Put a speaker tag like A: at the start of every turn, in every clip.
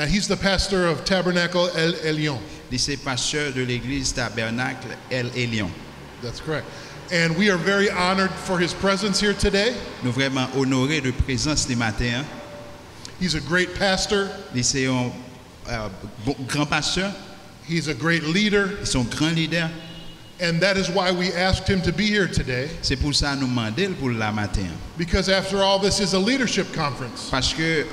A: He's the pastor of Tabernacle El Elyon.
B: C'est pasteur de l'église Tabernacle El Elyon.
A: That's correct. And we are very honored for his presence here today.
B: Nous vraiment honorés de présence ce matin.
A: He's a great pastor.
B: C'est un grand pasteur.
A: He's a great leader.
B: C'est un grand leader.
A: And that is why we asked him to be here today.
B: C'est pour ça nous demander pour la matin.
A: Because after all, this is a leadership conference.
B: Parce que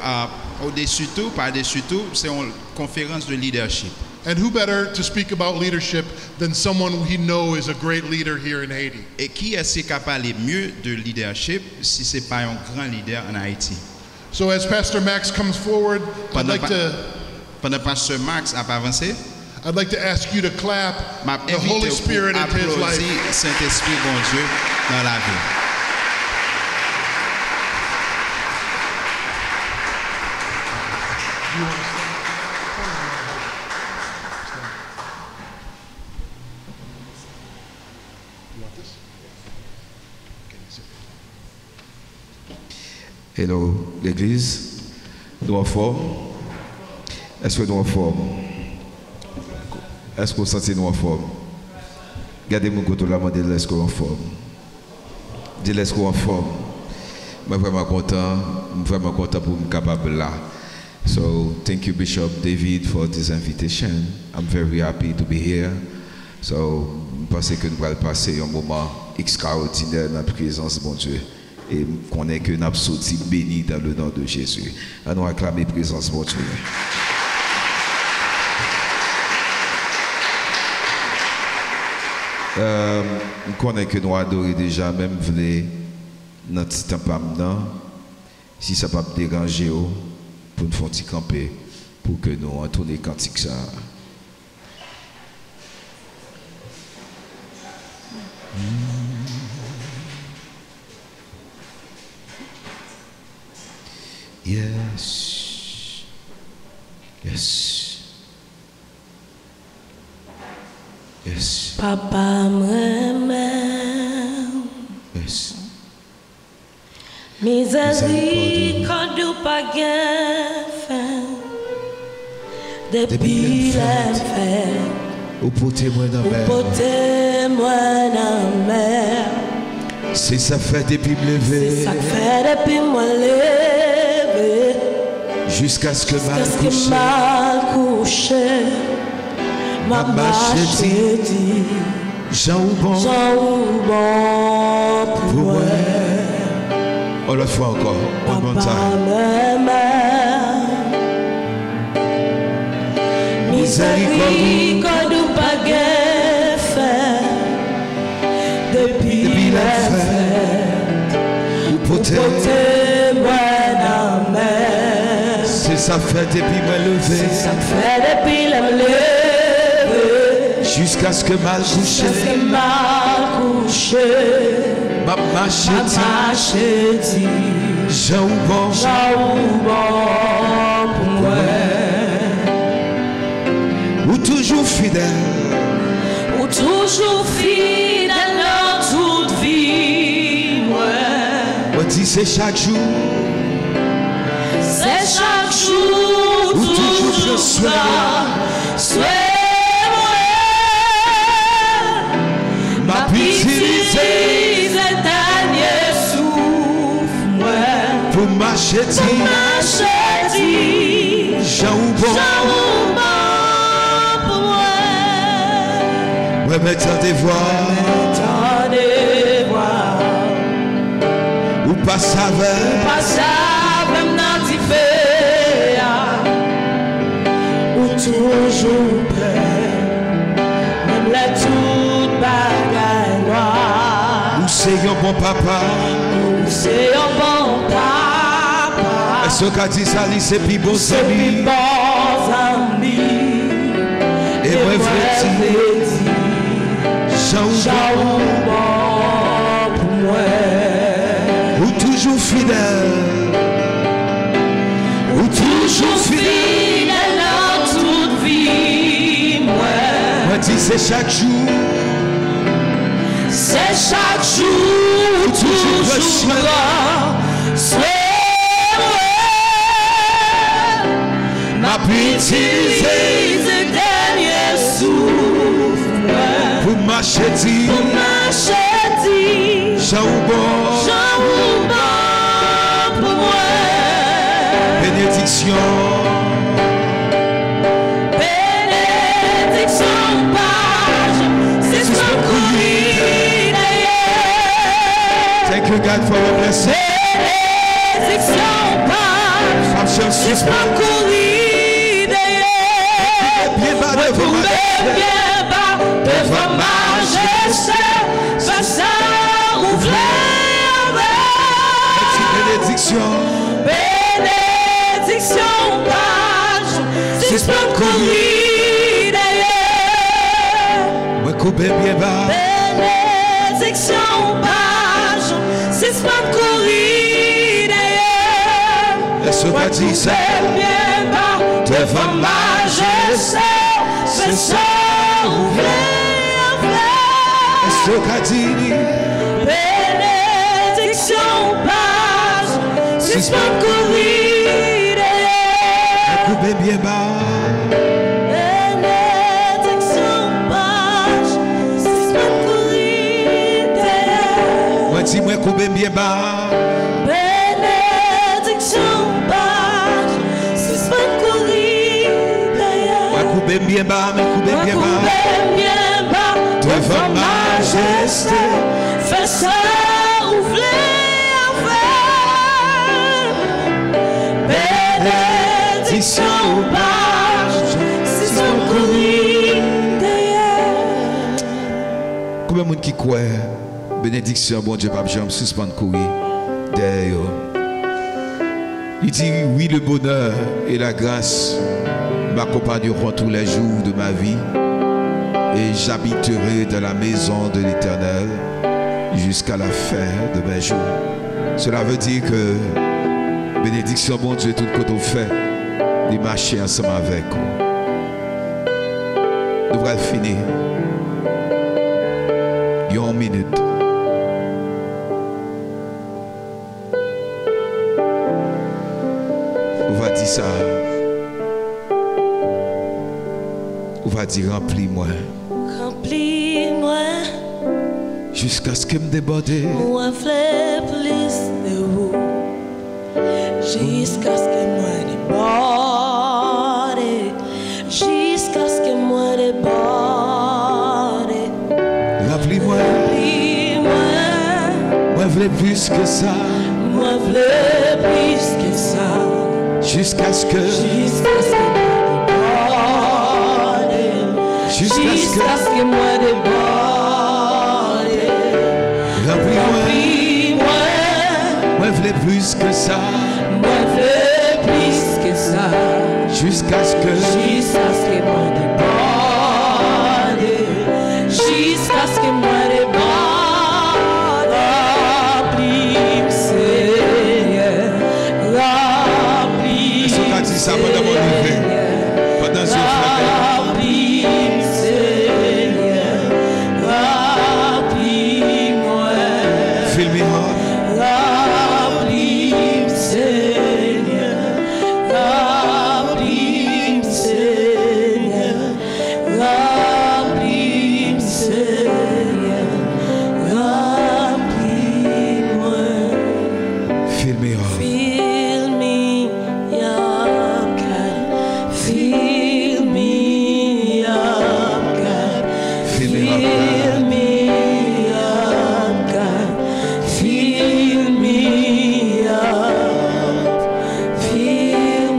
B: au-dessus tout, par-dessus tout, c'est une conférence de leadership.
A: And who better to speak about leadership than someone we know is a great leader here in Haiti?
B: Et qui est-ce qui parler mieux de leadership si c'est pas un grand leader en Haïti?
A: So as Pastor Max comes forward,
B: pendant Pasteur Max a avancé,
A: I'd like to ask you to clap the Holy Spirit into his life.
B: Saint-Esprit, bon Dieu, dans la vie.
C: Hello, l'église, nous en forme? Est-ce que nous en forme? Est-ce que vous sentez nous en forme? Gardez-moi côté là, demandez est-ce que vous en forme? Dites est-ce que vous en forme? Je suis vraiment content pour me capable là. So, thank you Bishop David for this invitation. I'm very happy to be here. So, je pense que nous allons passer un moment extraordinaire dans la présence de mon Dieu. Et qu'on est que nous avons sorti béni dans le nom de Jésus. Allons acclamer la présence de mon Dieu. Je connais que nous adorons déjà, même voulez notre petit temps maintenant, si ça ne peut pas déranger, pour nous faire camper, pour que nous entournions cantique ça. Yes. Yes. Yes.
D: Papa m'aime.
C: Yes.
D: Miséricorde ou pas gain fin. Depuis l'enfer.
C: Ou portez-moi dans la mer.
D: Portez-moi dans la mer.
C: C'est ça fait depuis me lever.
D: C'est ça fait depuis me lever.
C: Jusqu'à ce que
D: mal couché. Ma marche dit.
C: Jean ou bon
D: pour moi.
C: On le fait encore. On monte ça.
D: Miséricorde ou pas gain fait. Depuis l'enfer.
C: Ou
D: portez-moi dans la mer.
C: C'est ça fait depuis me lever.
D: C'est ça fait depuis me lever.
C: Jusqu'à ce que mal couché. Ma marche dit. Jean ou bon
D: pour moi.
C: Ou toujours fidèle.
D: Ou toujours fidèle dans toute vie.
C: On dit c'est chaque jour.
D: C'est chaque jour.
C: Ou toujours soin. Ma pitié, dernier souffle, pour marcher, Jean ou bon
D: pour moi.
C: Ouais, mais t'entendez voir, ou pas saveur,
D: même dans tes faits, ou toujours prêt, même la toute bagaille noire.
C: ou c'est un bon papa,
D: ou c'est un bon papa.
C: Est-ce qu'a dit ça, c'est plus bon
D: ami,
C: et moi, je dis, Jean ou
D: bon pour moi.
C: Ou toujours fidèle.
D: Ou toujours fidèle dans toute vie.
C: Moi dis c'est chaque jour.
D: C'est chaque jour. Toujours
C: utiliser
D: le dernier souffle
C: pour marcher dit, Jean ou bon
D: pour moi.
C: bénédiction. Thank you, God, for your blessing. Bien bas devant majesté,
D: face à ouvrir.
C: bénédiction.
D: Bénédiction, page, suspend courir d'ailleurs.
C: Moi, coupé bien bas.
D: Bénédiction, page, suspend courir d'ailleurs.
C: Est-ce que tu dis ça?
D: Bien bas, devant majesté, c'est ça, ouvrir.
C: Est-ce que tu dis?
D: Bénédiction, page, suspend courir d'ailleurs.
C: Coupé bien bas.
D: Bénédiction, page, suspend courir d'ailleurs.
C: Moi, dis-moi, coupé bien bas.
D: Bénédiction, page, suspend courir d'ailleurs.
C: Moi, coupé bien bas, mais coupé bien bas.
D: Bien bas,
C: Devant majesté,
D: fais ça ouvrir. Bénédiction, page, suspend courir d'ailleurs.
C: combien de monde qui croit bénédiction, bon Dieu, Pape Jean, suspendre courir derrière. Il dit oui, le bonheur et la grâce m'accompagneront tous les jours de ma vie et j'habiterai dans la maison de l'Éternel jusqu'à la fin de mes jours. Cela veut dire que bénédiction, bon Dieu, tout ce que tu fais, de marcher ensemble avec vous. Nous allons finir. Il y a une minute. On va dire ça. On va dire remplis-moi.
D: Remplis-moi,
C: Jusqu'à ce que me déborde.
D: moi fais plus de vous. Jusqu'à ce que moi déborde. Jusqu'à ce que moi déborde.
C: Remplis-moi.
D: Remplis-moi,
C: Moi je veux plus que ça.
D: moi fais plus que ça.
C: Jusqu'à ce que.
D: Jusqu'à ce que moi déborde.
C: Jusqu'à ce que.
D: Jusqu'à ce que moi déborde.
C: Remplis-moi.
D: Remplis-moi,
C: Moi je veux plus que ça.
D: moi fais plus que ça.
C: Jusqu'à ce que.
D: Jusqu'à ce que moi déborde. Jusqu'à ce que moi déborde. Remplis-moi, Seigneur. Remplis-moi,
C: Est-ce qu'on a dit ça pendant mon livre? Pendant ce frère.
D: Remplis-moi, Seigneur. Remplis-moi.
C: Fill me up.
D: Remplis-moi, Seigneur. Remplis-moi, Seigneur. Remplis-moi, Seigneur. Remplis-moi.
C: Fill me up.
D: Fill me up, God. Fill me up, God.
C: Fill me up,
D: Fill me up, God. Fill me up. Fill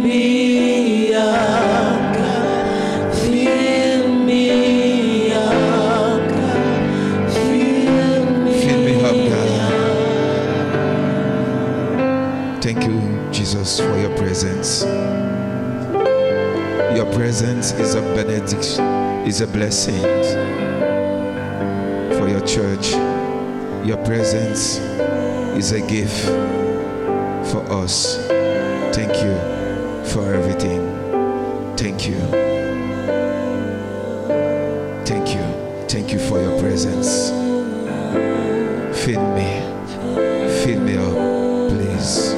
D: me up, God. Fill me up, God. Fill me
C: Fill me up, God.
D: up.
C: Thank you, Jesus, for your presence. Your presence is a benediction, is a blessing for your church. Your presence is a gift for us. Thank you for everything. Thank you. Thank you. Thank you for your presence. Fill me up, please.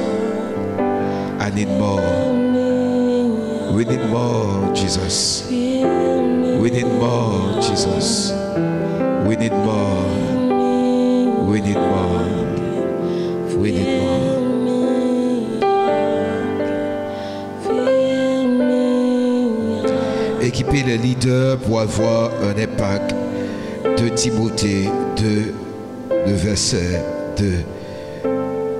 C: need more. We need more, Jesus. We need more, Jesus. We need more. We need more. We need more. Équiper les leaders pour avoir un impact. De Timothée 2, le verset 2.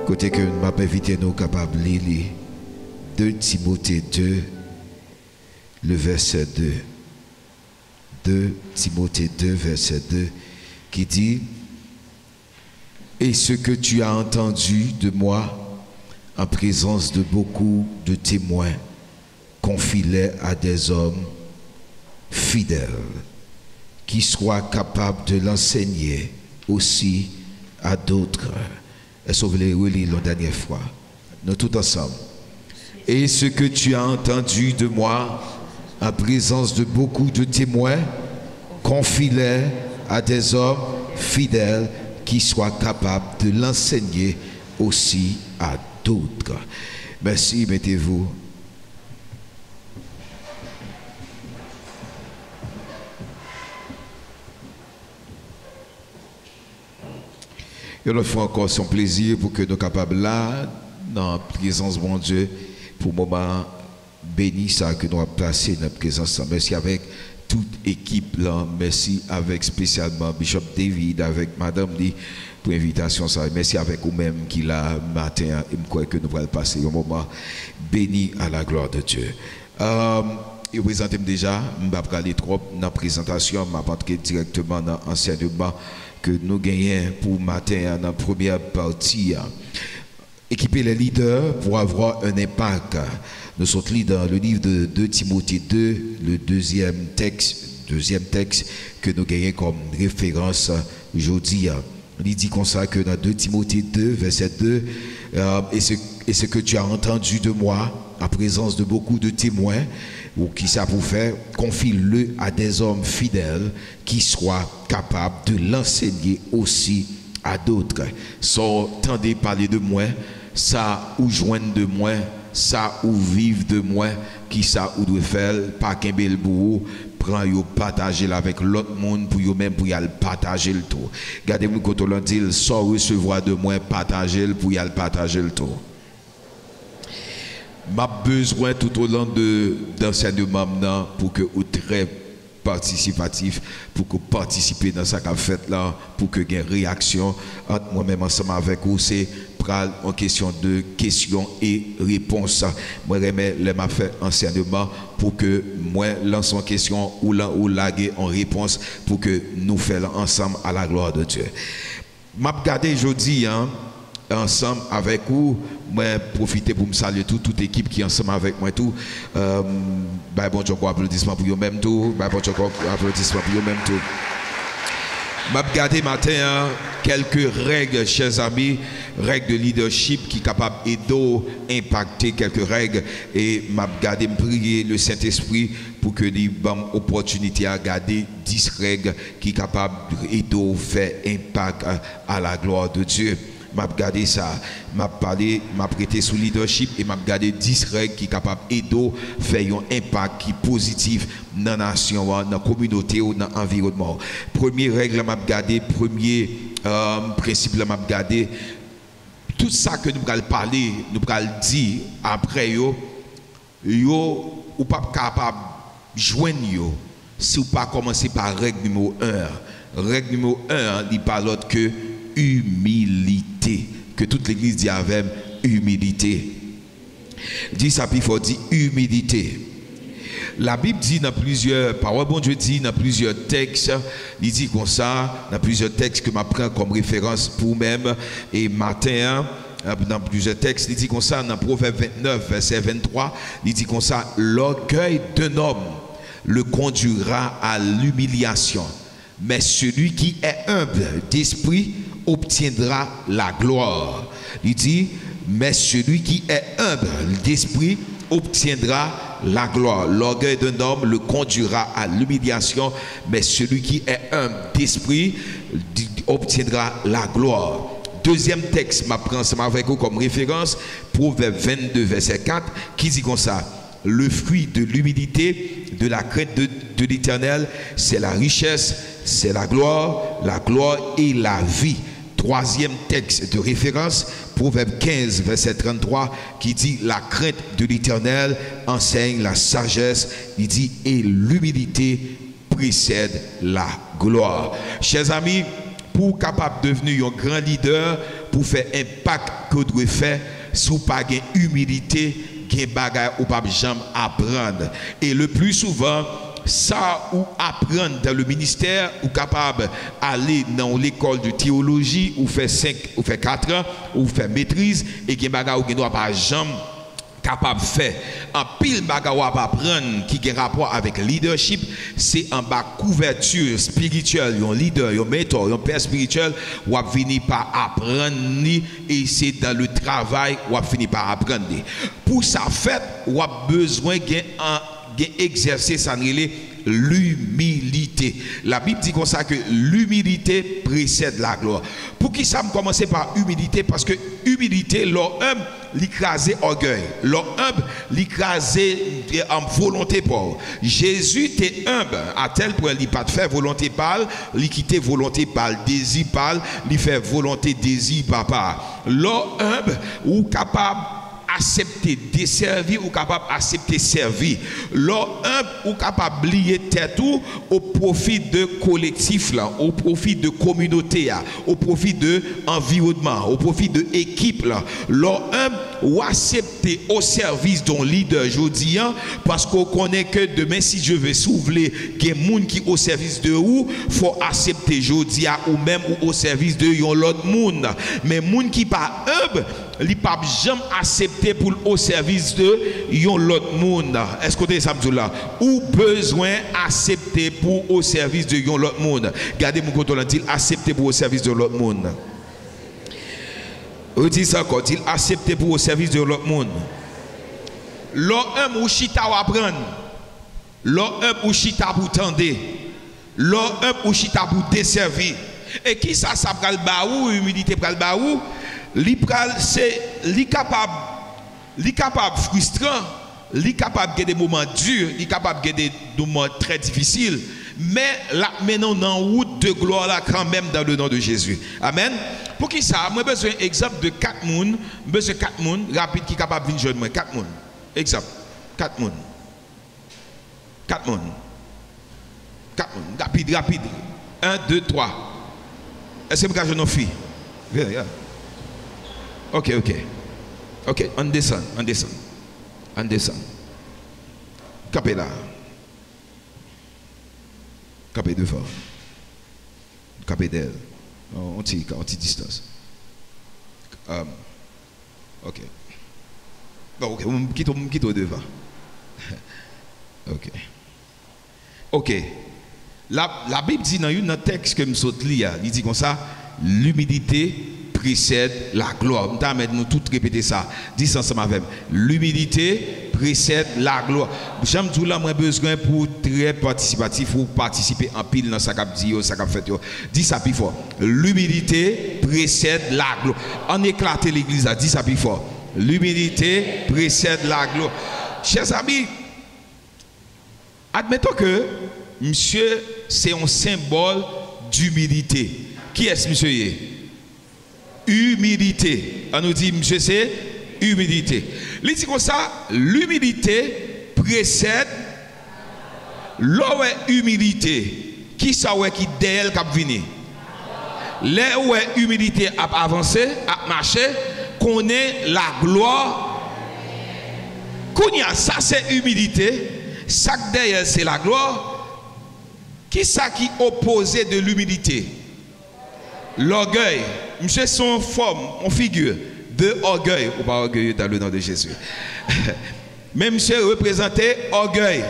C: Côté que m'a invité nous capables de lire. De Timothée 2, le verset 2. 2 Timothée 2, verset 2, qui dit: et ce que tu as entendu de moi en présence de beaucoup de témoins, confie-les à des hommes fidèles qui soient capables de l'enseigner aussi à d'autres. Est-ce que vous voulez relire la dernière fois? Nous tous ensemble. Et ce que tu as entendu de moi en présence de beaucoup de témoins, confie-les à des hommes fidèles qui soient capables de l'enseigner aussi à d'autres. Merci, mettez-vous. Et nous faisons encore son plaisir pour que nous soyons capables là, dans la présence de mon Dieu, pour le moment béni ça que nous avons placé dans la présence. Merci avec toute équipe là, merci avec spécialement Bishop David, avec Madame Lee pour l'invitation. Merci avec vous-même qui l'a matin, et je crois que nous allons passer un moment béni à la gloire de Dieu. Et vous présentez déjà, je ne vais pas aller trop dans la présentation, je vais entrer directement dans l'enseignement que nous gagnons pour matin dans la première partie. Équiper les leaders pour avoir un impact. Nous sommes dans le livre de 2 Timothée 2, le deuxième texte que nous gagnons comme référence aujourd'hui. Il dit comme ça que dans 2 Timothée 2, verset 2, et ce que tu as entendu de moi, en présence de beaucoup de témoins, ou qui ça pour faire, confie-le à des hommes fidèles qui soient capables de l'enseigner aussi à d'autres. Sans tendez parler de moi, ça ou joindre de moi, ça ou vivre de moi, qui ça ou doit faire, pas qu'un bel bout, prend yo partager avec l'autre monde pour yo même pour y aller partager le tout. Regardez-moi quand on dit, sans recevoir de moi, partager pour y aller partager le tout. M'a besoin tout au long d'enseignement pour que vous très participatif, pour que vous participez dans ce qu'a fait là, pour que vous ayez une réaction entre moi-même ensemble avec vous. C'est en question de questions et réponses. Moi, je m'a fait enseignement pour que moi lance en question ou laguer en réponse pour que nous fassions ensemble à la gloire de Dieu. M'a regardé aujourd'hui ensemble avec vous, moi profiter pour me saluer toute équipe qui est ensemble avec moi tout. Bon Dieu, applaudissement pour eux-mêmes tout. Bon Dieu, applaudissement pour eux-mêmes tout. M'a regardé matin quelques règles, chers amis, règles de leadership qui sont capables d'aider, impacter quelques règles, et m'a regardé me prier le Saint-Esprit pour que nous ayons l'opportunité à garder 10 règles qui sont capables d'aider, faire impact à la gloire de Dieu. M'a regardé ça, m'a parlé, m'a prêté sous leadership et m'a regardé 10 règles qui sont capables d'aider, faire un impact qui est positif dans la nation, dans la communauté ou dans l'environnement. Première règle, m'a regardé, premier principe, m'a regardé, tout ça que nous allons parler, nous allons dire après, yo ou pas capable de joindre si vous pas commencer par règle numéro 1. Règle numéro 1, il parle autre que humilité, que toute l'église dit avec humilité. Dit ça, puis il faut dire humilité. La Bible dit dans plusieurs paroles, bon Dieu dit dans plusieurs textes, il dit comme ça, dans plusieurs textes que je prends comme référence pour même, et matin, dans plusieurs textes, il dit comme ça, dans Proverbe 29, verset 23, il dit comme ça, l'orgueil d'un homme le conduira à l'humiliation, mais celui qui est humble d'esprit obtiendra la gloire. Il dit, mais celui qui est humble d'esprit obtiendra la gloire. L'orgueil d'un homme le conduira à l'humiliation, mais celui qui est humble d'esprit obtiendra la gloire. deuxième texte, je prends ensemble avec vous comme référence, Proverbe 22, verset 4, qui dit comme ça: le fruit de l'humilité, de la crainte de l'Éternel, c'est la richesse, c'est la gloire et la vie. Troisième texte de référence, Proverbe 15, verset 33, qui dit: la crainte de l'Éternel enseigne la sagesse. Il dit: et l'humilité précède la gloire. Chers amis, pour capable de devenir un grand leader, pour faire impact que vous devez faire, sous pas de humilité, gen bagay ou pas jamais apprendre. Et le plus souvent, ça ou apprendre dans le ministère, ou capable aller dans l'école de théologie, ou faire 5 ou faire 4 ans, ou faire maîtrise, et gen bagay ou gen doit pas jamais capable de faire. En pile bagay ou apprendre qui a rapport avec leadership, c'est en bas couverture spirituelle, un leader, un mentor, un père spirituel, ou a fini par apprendre, et c'est dans le travail ou a fini par apprendre. Pour ça fait, ou a besoin d'exercer ça, l'humilité. La Bible dit comme ça que l'humilité précède la gloire. Pour qui ça me commencer par humilité? Parce que humilité, l'homme l'écraser orgueil, l'homme l'écraser en volonté pauvre. Jésus était humble à tel point il pas de faire volonté pâle, il quitter volonté pâle, désir pâle, il fait volonté désir papa. L'homme humble ou capable accepter desservir ou capable accepter servir. L'homme ou capable lier tête au profit de collectif là, au profit de communauté là, au profit de environnement, au profit de équipe là. L'homme ou accepter au service d'un leader jodi parce qu'on connaît que demain si je veux s'ouvrir qu'il y a monde qui au service de ou faut accepter jodi ou même ou au service de yon l'autre monde. Mais monde qui pas humble, li pas jamais accepter pour au service de yon l'autre monde. Est-ce que ça me là ou besoin accepter pour au service de yon l'autre monde? Regardez mon côté là dit accepter pour au service de l'autre monde. On dit ça encore, il accepter pour au service de l'autre monde. L'homme ou chita ou apprendre. L'homme ou chita pour tendre. L'homme ou chita pour desservir. Et qui ça pral ba ou humilité pral ba ou? Li pral c'est li capable frustrant, li capable de des moments durs, li capable de des moments très difficiles, mais là maintenant dans route de gloire là quand même dans le nom de Jésus. Amen. Pour qui ça? Moi besoin exemple de 4 personnes, besoin 4 personnes rapide qui capable venir joindre moi 4 personnes. Exemple 4 personnes. 4 personnes. 4 personnes rapide. 1 2 3. Est-ce que je nos filles? Yeah. OK, on descend. Capé là. Capé devant. Capé d'elle. On tire distance. OK. Bon, OK, on quitte devant. OK. La Bible dit dans un texte que je saute lire, il dit comme ça, l'humilité précède la gloire. Nous tous répéter ça. Dis ensemble avec moi. L'humilité précède la gloire. J'aime tout là, moi besoin pour très participatif pour participer en pile dans ça qu'a dit, ça qu'a fait. Dis ça plus fort. L'humilité précède la gloire. On éclate l'église, dis ça plus fort. L'humilité précède la gloire. Chers amis, admettons que monsieur c'est un symbole d'humilité. Qui est-ce monsieur? Humilité. On nous dit, monsieur, c'est humilité. Il dit comme ça, l'humilité précède l'humilité. Qui ça qui derrière qui vient? L'humilité a avancé, a marché, connaît la gloire. Ça c'est humilité. Ça derrière c'est la gloire. Qui ça qui opposé de l'humilité? L'orgueil. Monsieur son forme, en figure de orgueil, ou pas orgueilleux dans le nom de Jésus. Mais monsieur représentait orgueil.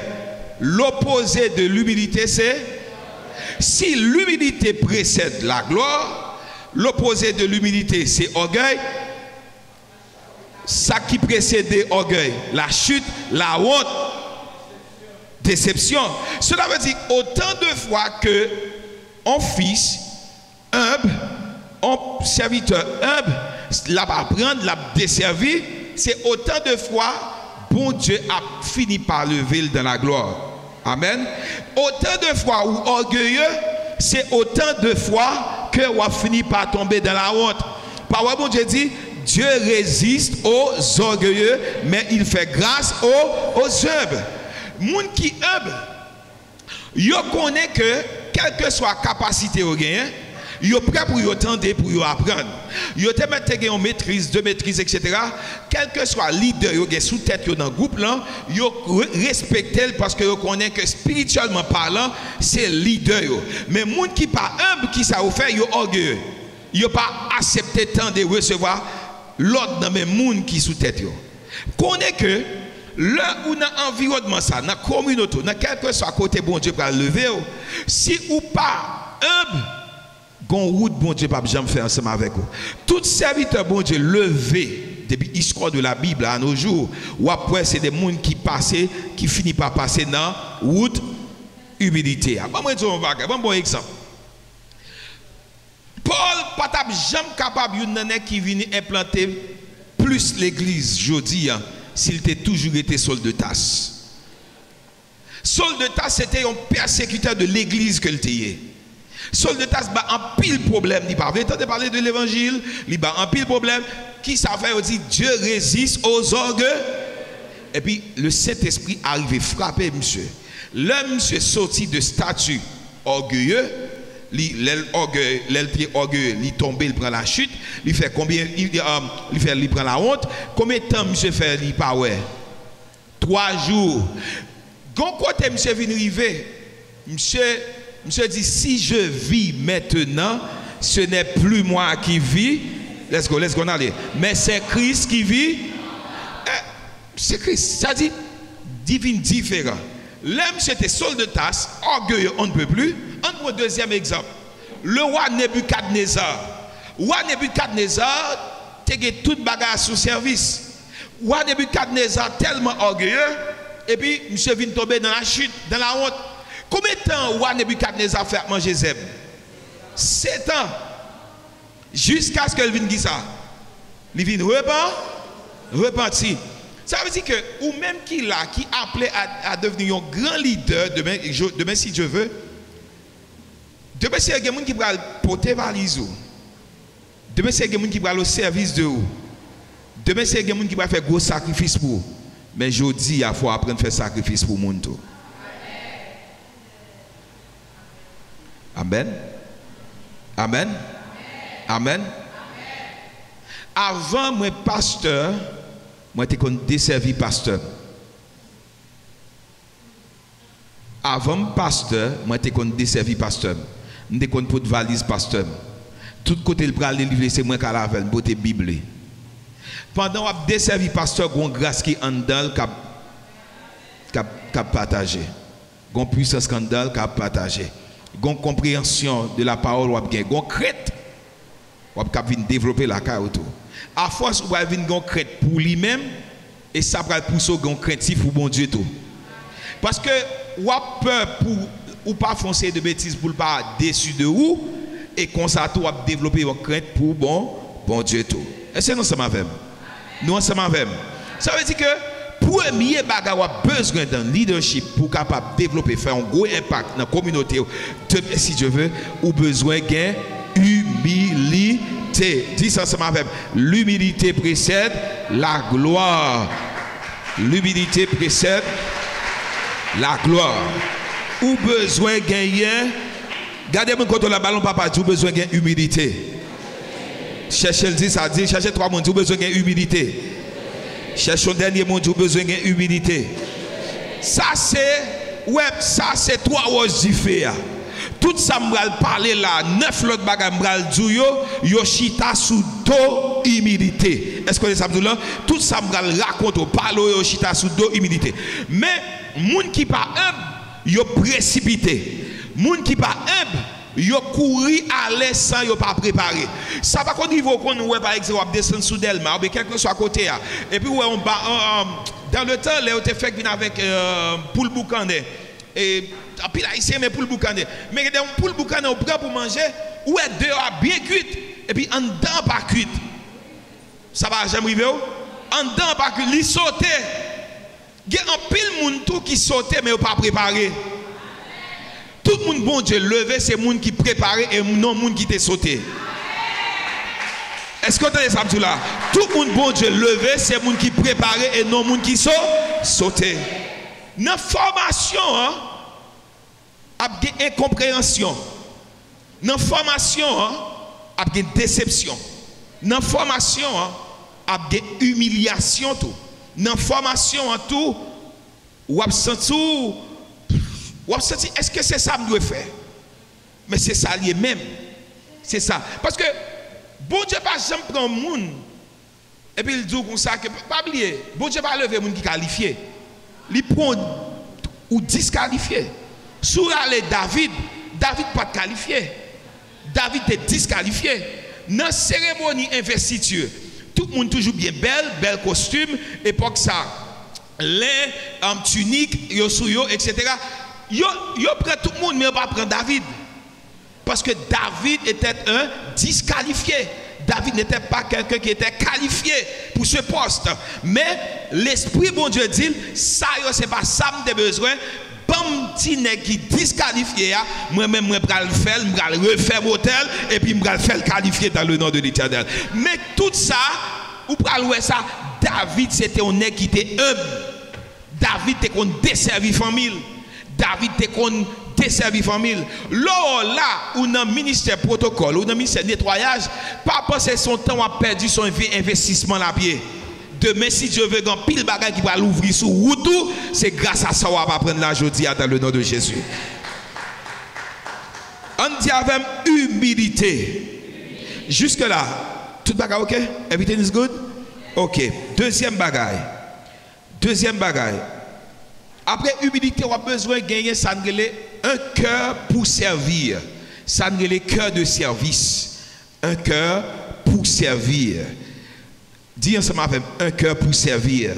C: L'opposé de l'humilité, c'est si l'humilité précède la gloire, l'opposé de l'humilité, c'est orgueil. Ça qui précède orgueil, la chute, la honte, déception. Cela veut dire autant de fois que un fils humble un serviteur humble, la va prendre, la desservir, c'est autant de fois, bon Dieu a fini par lever dans la gloire. Amen. Autant de fois ou orgueilleux, c'est autant de fois que on a fini par tomber dans la honte. Par bon Dieu dit, Dieu résiste aux orgueilleux, mais il fait grâce aux humbles. Moun qui humble, yo connaît que quelle que soit la capacité au gain, yo prêt pour yo tenter pour yo apprendre. Yo te mettre une maîtrise, de maîtrise, etc. Quel que soit leader yo sous tête yo dans groupe là, yo respecter parce que yo connaît que spirituellement parlant, c'est leader yo. Mais moun qui pas humble qui ça fait yo orgueilleux. Yo pas accepter tant de recevoir l'autre dans même monde qui sous tête yo. Connaît que là où dans environnement ça, dans communauté, dans quel que soit côté bon Dieu pour lever, si ou pas humble, gon route bon Dieu pas jamais faire ensemble avec vous. Tout serviteur bon Dieu levé depuis l'histoire de la Bible à nos jours, ou après c'est des monde qui passent, qui finit par passer dans route humilité. Bon exemple. Paul pas jamais capable de qui vient implanter plus l'église jeudi s'il était toujours été Saul de Tarse. Saul de Tarse c'était un persécuteur de l'église que était. Saul de Tarse a un pile problème, il parle de parler de l'évangile, il a un pile problème qui ça fait aussi Dieu résiste aux orgues. Et puis le Saint-Esprit arrive frapper monsieur. L'homme monsieur sorti de statut orgueilleux. L'orgueil, il tombe, il prend la chute, il fait combien, il prend la honte. Combien de temps monsieur fait, il pas ouais? 3 jours. Quand côté monsieur vient arriver, monsieur dit si je vis maintenant, ce n'est plus moi qui vis. Let's go, aller. Mais c'est Christ qui vit. C'est Christ. Ça dit divin différent. L'homme c'était Saul de Tarse, orgueilleux, on ne peut plus. Un deuxième exemple. Le roi Nebuchadnezzar. Le roi Nebuchadnezzar, il a toute bagarre sous service. Le roi Nebuchadnezzar tellement orgueilleux, et puis monsieur vient tomber dans la chute, dans la honte. Combien de temps le roi Nebuchadnezzar fait manger Zeb? 7 ans. Jusqu'à ce qu'il vienne dire ça. Il vient repentir. Ça veut dire que, ou même qui appelé à devenir un grand leader, demain si Dieu veut, demain c'est quelqu'un qui va porter valise. Demain c'est quelqu'un qui va au service de vous. Demain c'est quelqu'un qui va faire gros sacrifice pour vous. Mais je dis, il faut apprendre à faire sacrifice pour le monde. Amen. Amen. Amen. Avant, moi, pasteur, moi, j'étais desservi pasteur. Avant, pasteur, moi, j'étais desservi pasteur. J'étais pour de valise pasteur. Tout côté le bras livrer, c'est moi qui a lavé, beauté Bible. Pendant que je desservi pasteur, il y a une grâce qui est en dedans, qui a partagé. Il y a une puissance qui est en dedans, qui a partagé. Il y a une compréhension de la parole, il y a une crête. Il y a une développer la carrière autour. À force, il y a une crête pour lui-même, et ça va pousser une crête pour bon Dieu tout. Parce que vous avez peur pour ou pas foncer de bêtises pour ne pas déçu de vous, et comme ça, vous avez développé une crête pour bon Dieu tout. Est-ce que nous sommes avec? Nous sommes avec. Ça veut dire que premier bagage a besoin d'un leadership pour capable développer, faire un gros impact dans la communauté. Si Dieu veut, ou besoin d'une humilité. Dis ça ensemble avec. L'humilité précède la gloire. L'humilité précède la gloire. Ou besoin de gagner. Gardez-moi quand on a ballon, papa, tu as besoin de humilité. Cherchez le dit, ça dit, cherchez 3 mondes, tu as besoin de humilité. Cherchez le dernier monde, tu as besoin de humilité. Ça c'est 3 choses différentes. Tout ça m'bral parler là, 9 l'autre bagage m'bral dire yo chita sous dos humilité. Est-ce que ça me dit là? Tout ça m'bral raconte parler yo chita sous dos humilité. Mais moun qui pas humble, yo précipité. Moun qui pas humble, yo courir à l'aise sans yo pas préparé. Ça va qu'on niveau qu'on ouais par exemple descendre sous Delma ou bien quelque soit à côté là. Et puis ouais on dans le temps là on te fait venir avec poule boucané et puis là ici mais poule boucané. Mais dans poule boucané on prend pour manger ouais dehors bien cuite.
E: et puis en dedans pas cuite. Ça va jamais arriver. En dedans pas cuite, il saute. Il y a un pile monde tout qui saute mais pas préparé. Tout le monde bon Dieu levé, c'est monde qui préparé et non monde qui t'est sauté. Est-ce que vous entendez ça là? Tout le monde bon Dieu levé, c'est monde qui préparé et non monde qui sauté. Dans la formation, il y a incompréhension. Dans la formation, il y a déception. Dans la formation, il y a humiliation. Dans la formation, tout, vous senti, est-ce que c'est ça que je dois faire? Mais c'est ça lui-même. C'est ça. Parce que, bon Dieu pas jamais prendre un monde. Et puis il dit comme ça que, pas oublier, bon Dieu pas lever un monde qui est qualifié. Il prend ou disqualifié. Sur David pas qualifié. David est disqualifié. Dans la cérémonie investiture, tout le monde toujours bien bel costume, époque ça, les tuniques, etc. Yo prend tout le monde, mais pas prend David. Parce que David était un disqualifié. David n'était pas quelqu'un qui était qualifié pour ce poste. Mais l'Esprit bon Dieu dit, ça c'est pas ça que j'ai besoin. Bam ti nèg qui disqualifié, moi-même je vais le faire, je vais refaire l'hôtel et puis je vais le faire qualifier dans le nom de l'Éternel. Mais tout ça, ou pral ça, David c'était un nèg qui était humble. David était qu'on desservi famille. David était qu'on desservi famille. Là où dans le ministère protocole, ou dans le ministère nettoyage, pas passer son temps à perdre son investissement là pied. Demain, si Dieu veut un pile bagage qui va l'ouvrir sur route, c'est grâce à ça qu'on va prendre la journée dans le nom de Jésus. On dit avec humilité. Jusque là, tout bagage ok? Everything is good? Ok. Deuxième bagage. Après humilité, on a besoin de gagner un cœur pour servir. Ça nous le cœur de service. Un cœur pour servir. Dis ensemble avec un cœur pour servir.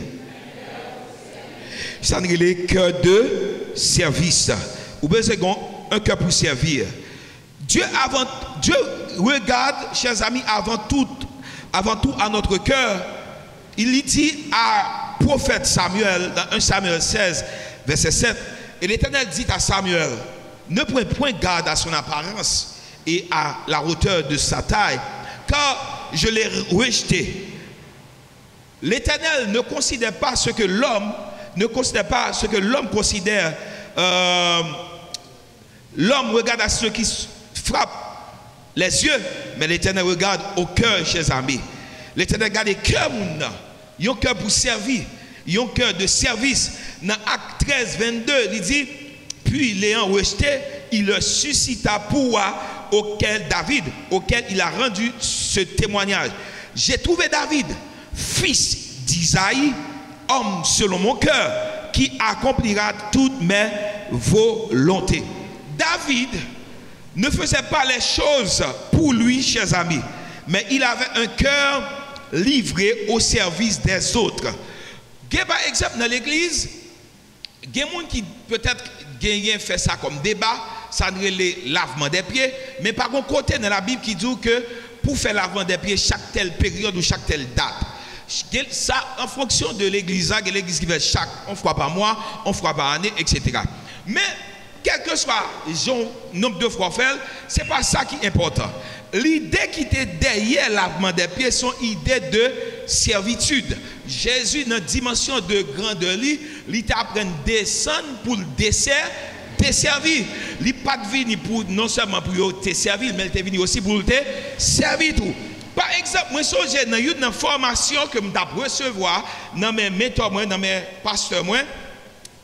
E: Ça nous le cœur de service. Ou besoin un cœur pour servir. Dieu regarde, chers amis, avant tout à notre cœur. Il dit à prophète Samuel, dans 1 Samuel 16, verset 7, et l'Éternel dit à Samuel, ne prends point garde à son apparence et à la hauteur de sa taille, car je l'ai rejeté. L'Éternel ne considère pas ce que l'homme considère. L'homme regarde à ceux qui frappent les yeux, mais l'Éternel regarde au cœur, chers amis. L'Éternel regarde le cœur, il y a un cœur pour servir, il y a un cœur de service. Dans Acte 13, 22, il dit, puis l'ayant rejeté, il le suscita pour David, auquel il a rendu ce témoignage. J'ai trouvé David, fils d'Isaïe, homme selon mon cœur, qui accomplira toutes mes volontés. David ne faisait pas les choses pour lui, chers amis, mais il avait un cœur livré au service des autres. Par exemple, dans l'église, il y a des gens qui peut-être fait ça comme débat, ça ne le lavement des pieds, mais par contre, côté dans la Bible qui dit que pour faire lavement des pieds, chaque telle période ou chaque telle date, ça en fonction de l'église, il y a l'église qui fait chaque, on fois par mois, on fois par année, etc. Mais, quel que soit le nombre de fois fait, ce n'est pas ça qui est important. L'idée qui était derrière lavement des pieds, c'est une idée de servitude. Jésus, dans la dimension de grandeur, il t'apprend à descendre pour le desservir. Il n'est pas venu non seulement pour te servir, mais il est venu aussi pour te servir tout. Par exemple, moi, j'ai dans une formation que je dois recevoir dans mes mentors, dans mes pasteurs.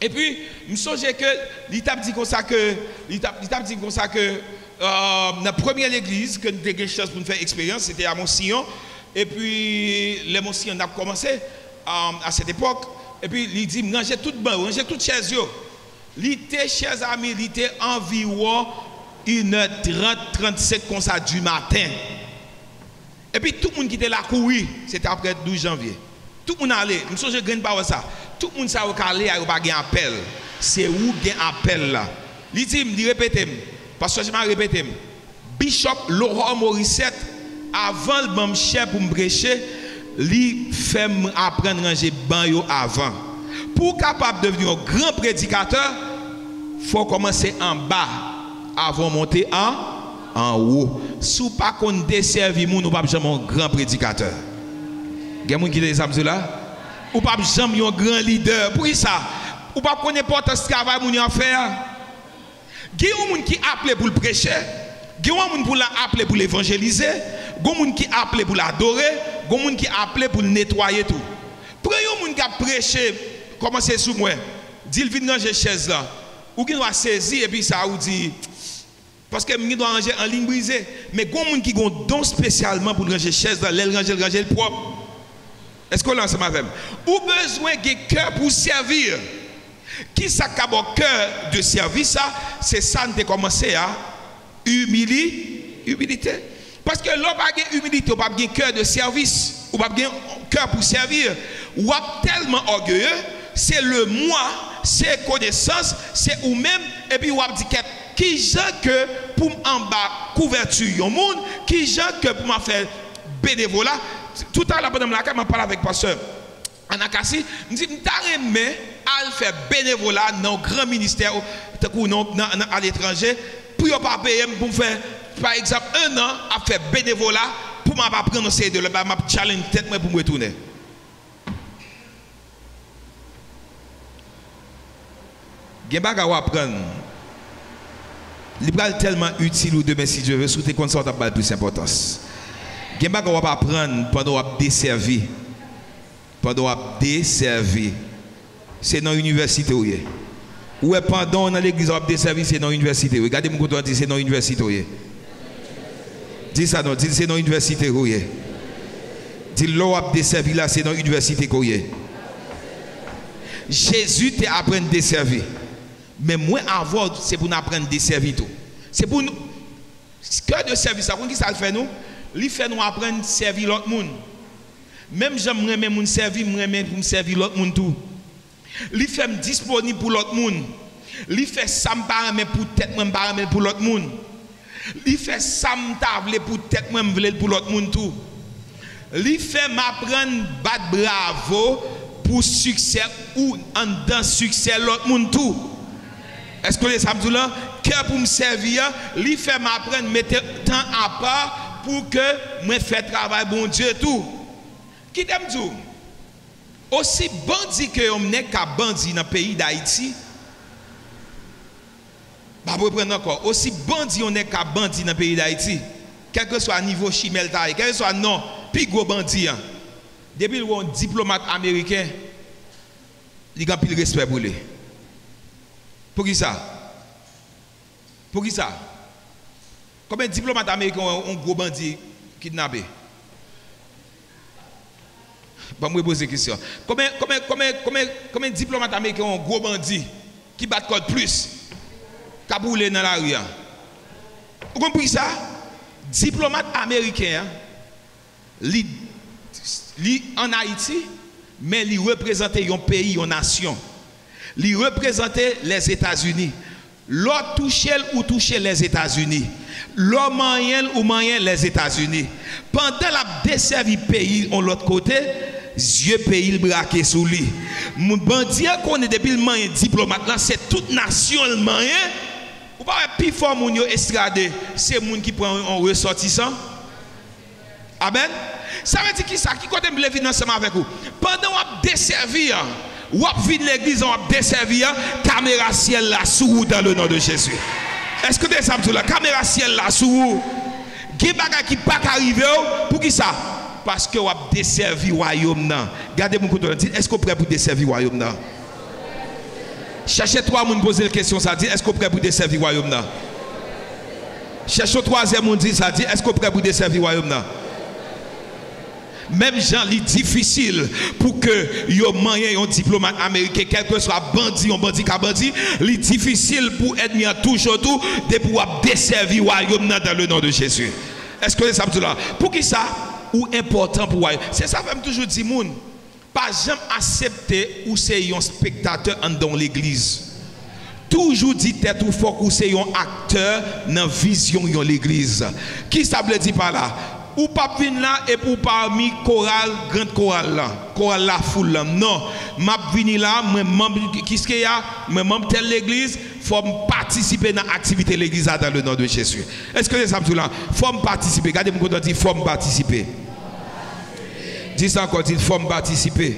E: Et puis, je me souviens que l'État dit comme ça que, dans la première église que nous avons eu chance pour nous faire expérience, c'était à Monsillon. Et puis, les Monsillon ont commencé à cette époque. Et puis, il dit, rangez tout bon, rangez toutes chaises. Il était, chers amis, il était environ 1h30, 35 comme ça du matin. Et puis, tout le monde qui était là courir, c'était après le 12 janvier. Tout le monde allait, je me souviens de ça. Tout le monde sait qu'il n'y a pas d'appel. C'est où il y a un appel là. Il dit, répétez, parce que je m'ai répété. Bishop Laurent Morissette avant le bon cher pour me prêcher, lui fait apprendre à ranger ban yo avant. Pour capable devenir un grand prédicateur, faut commencer en bas avant de monter en haut. Si pas qu'on desservi moun, ou pas jamais un grand prédicateur. Gen moun qui des âmes là, ou pas jamais un grand leader. Pour ça, ou pas connaître l'importance du travail moun en faire. Gen moun qui appelé pour le prêcher, gen moun pour l'appeler pour l'évangéliser, gen moun qui appelé pour l'adorer, gen moun qui appelé pour le nettoyer tout. Prenez moun qui a prêché, commencez sous moi. Dit vient ranger chaise là. Ou qui doit saisir et puis ça ou dit parce que nous doit ranger en ligne brisée, mais gon moun qui gon don spécialement pour ranger chaise là, ranger le propre. Est-ce qu'on lance avec ou besoin de cœur pour servir. Qui ça qu'a bon cœur de service ça, c'est ça nous commencé à humilité. Parce que l'homme pas de humilité, ou pas de cœur de service, ou pas de cœur pour servir, ou tellement orgueilleux, c'est le moi, c'est connaissance, c'est ou même et puis ou dit qui gens que pour en bas couverture yon monde, qui gens que pour m'a faire bénévolat. Tout à l'heure pendant la caméra m'a parlé avec pasteur Anakasi, me dit m'ta remet à faire bénévolat dans grand ministère à l'étranger pour pas payer pour faire par exemple 1 an à faire bénévolat pour m'a pas prendre de le m'a challenge tête moi pour me retourner. Gen baga ou apprendre. Libral tellement utile ou demain si Dieu veut sous tes comptes ça pas plus importance. Gen baga ou apprendre pendant ou desservi. Pendant ou desservi. C'est dans l'université ou est. Ou est pendant dans l'église ou desservi c'est dans l'université. Regardez mon côté dit c'est dans l'université ou est. Dis ça non, dis c'est dans l'université ou est. Dis l'eau a desservi là c'est dans l'université ou est. Jésus t'a appris à desservir. Mais moi, avant, c'est pour nous apprendre à desservir tout. C'est pour nous. Cœur de service, ça, qui ça fait nous? Il fait nous apprendre à servir l'autre monde. Même j'aimerais me servir, pour me servir l'autre monde tout. Il fait me disponible pour l'autre monde. Il fait ça me parle pour tête moi pour l'autre monde. Il fait ça me table pour tête moi pour l'autre monde tout. Il fait m'apprendre battre bravo pour succès ou en dans succès l'autre monde tout. Est-ce que les samedis là, cœur pour me servir, lui fait m'apprendre mettre temps à part pour que moi faire travail bon Dieu tout. Qui t'aime dire aussi bandit que on n'est qu'à bandit dans le pays d'Haïti. Bah pour prendre encore aussi bandit on n'est qu'à bandit dans le pays d'Haïti. Quel que soit niveau chimel taille, quel que soit non, puis gros bandit. Depuis le un diplomate américain, il a plus de respect pour lui. Pour qui ça? Pour qui ça? Combien de diplomates américains ont un gros bandit kidnappé? Bon, je vais poser une question. Combien de diplomates américains ont un gros bandit qui bat code plus? Qui a boulé dans la rue? Vous comprenez ça? Diplomate américain, en Haïti, mais il représente un pays, une nation. Il représente les États-Unis. L'autre touché ou touché les États-Unis. L'homme moyen ou moyen les États-Unis. Pendant la desservi pays de l'autre côté, Dieu pays le braqué sous lui. Mon bandit qu'on est depuis le moyen diplomate là, c'est toute nation le moyen. Ou pas plus fort mon yo estradé, c'est moun qui prend un ressortissant. Amen. Ça veut dire qui ça qui côté me lever ensemble avec vous. Pendant on desservir ou ap vide l'église, on ap desservir, caméra ciel là sous dans le nom de Jésus. Est-ce que tu sais la caméra ciel là sous qui baga qui pas arriver pour qui ça? Parce que on ap desservi royaume nan. Gardez mon côté dit est-ce qu'on prêt pour desservir royaume nan? Cherchez trois moun poser la question ça dit est-ce qu'on prêt pour desservir royaume nan? Cherchez troisième moun dit ça dit est-ce qu'on prêt pour desservir royaume nan? Même gens li difficile pour que yo moyen un diplomate américain quel que soit bandit un bandit ka bandit li difficile pour être mis toujours tout de pouvoir desservir royaume dans le nom de Jésus. Est-ce que ça veut dire là pour qui ça ou important pour royaume c'est ça fait toujours dire moun pas jamais accepter ou c'est un spectateur dans l'église. Toujours dit tête ou faut que c'est un acteur dans vision de l'église. Qui ça veut dire par là? Ou pas venir là et pour parmi chorale, grande chorale là, chorale la foule là. Non, m'a venir là, moi membre qu'est-ce qu'il y a, moi membre telle l'église, faut participer dans l'activité de l'église dans le nom de Jésus. Est-ce que c'est ça tout là? Faut participer. Regardez mon côté dit faut participer. Dis ça encore, dit faut participer.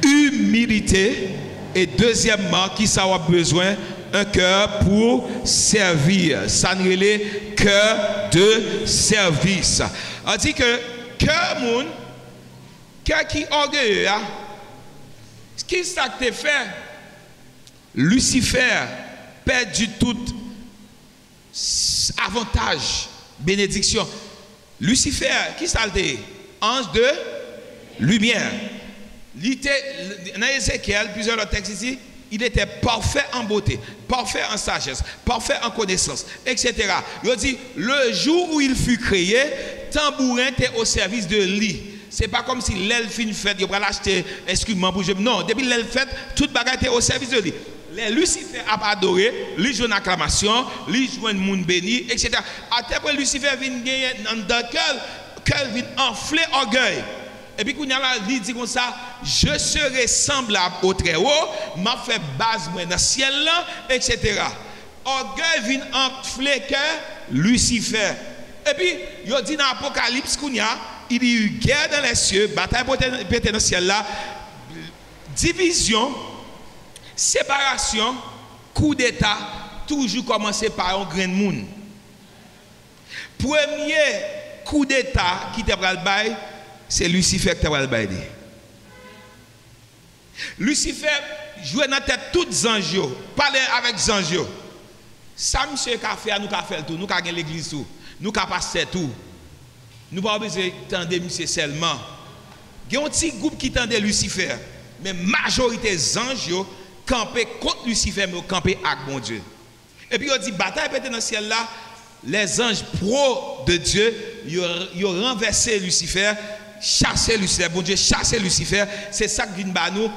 E: Humilité et deuxièmement, qui ça a besoin? Un cœur pour servir. Ça nous relève cœur de service. On dit que cœur moun, cœur qui orgueilleux, ce qui ça que tu fait? Lucifer perdu tout avantage, bénédiction. Lucifer, qui ça le ange de lumière. Dans Ézéchiel, plusieurs autres textes ici, il était parfait en beauté, parfait en sagesse, parfait en connaissance, etc. Il dit, le jour où il fut créé, tambourin était au service de lui. Ce n'est pas comme si l'elfine fait, il va l'acheter instrument pour jouer. Non, depuis l'elfine, toute bagarre était au service de lui. Les Lucifer a adoré, lui joue une acclamation, lui joue un monde béni, etc. Après, Lucifer vient gagner dans le cœur vient enfler orgueil. Et puis, quand il dit comme ça, je serai semblable au Très-Haut, m'a fait base dans le ciel, etc. Orgueil vient enfler cœur Lucifer. Et puis, il dit dans l'Apocalypse, il y a eu guerre dans les cieux, bataille pété dans le ciel là, division, séparation, coup d'État, toujours commencé par un grain de monde. Premier coup d'État qui te pral bail, c'est Lucifer qui te pral bail. Lucifer jouait dans la tête tous les anges, parlait avec les anges. Ça, monsieur, qu'a fait, nous qu'a fait tout, nous qu'a gagné l'église tout, nous qu'a passé tout. Nous pas besoin d'entendre monsieur seulement. Il y a un petit groupe qui tendait Lucifer, mais la majorité des anges camper contre Lucifer, mais camper avec bon Dieu. Et puis il dit bataille pété dans le ciel là, les anges pro de Dieu, ils ont renversé Lucifer, chassé Lucifer, bon Dieu chassé Lucifer, c'est ça qui vient nous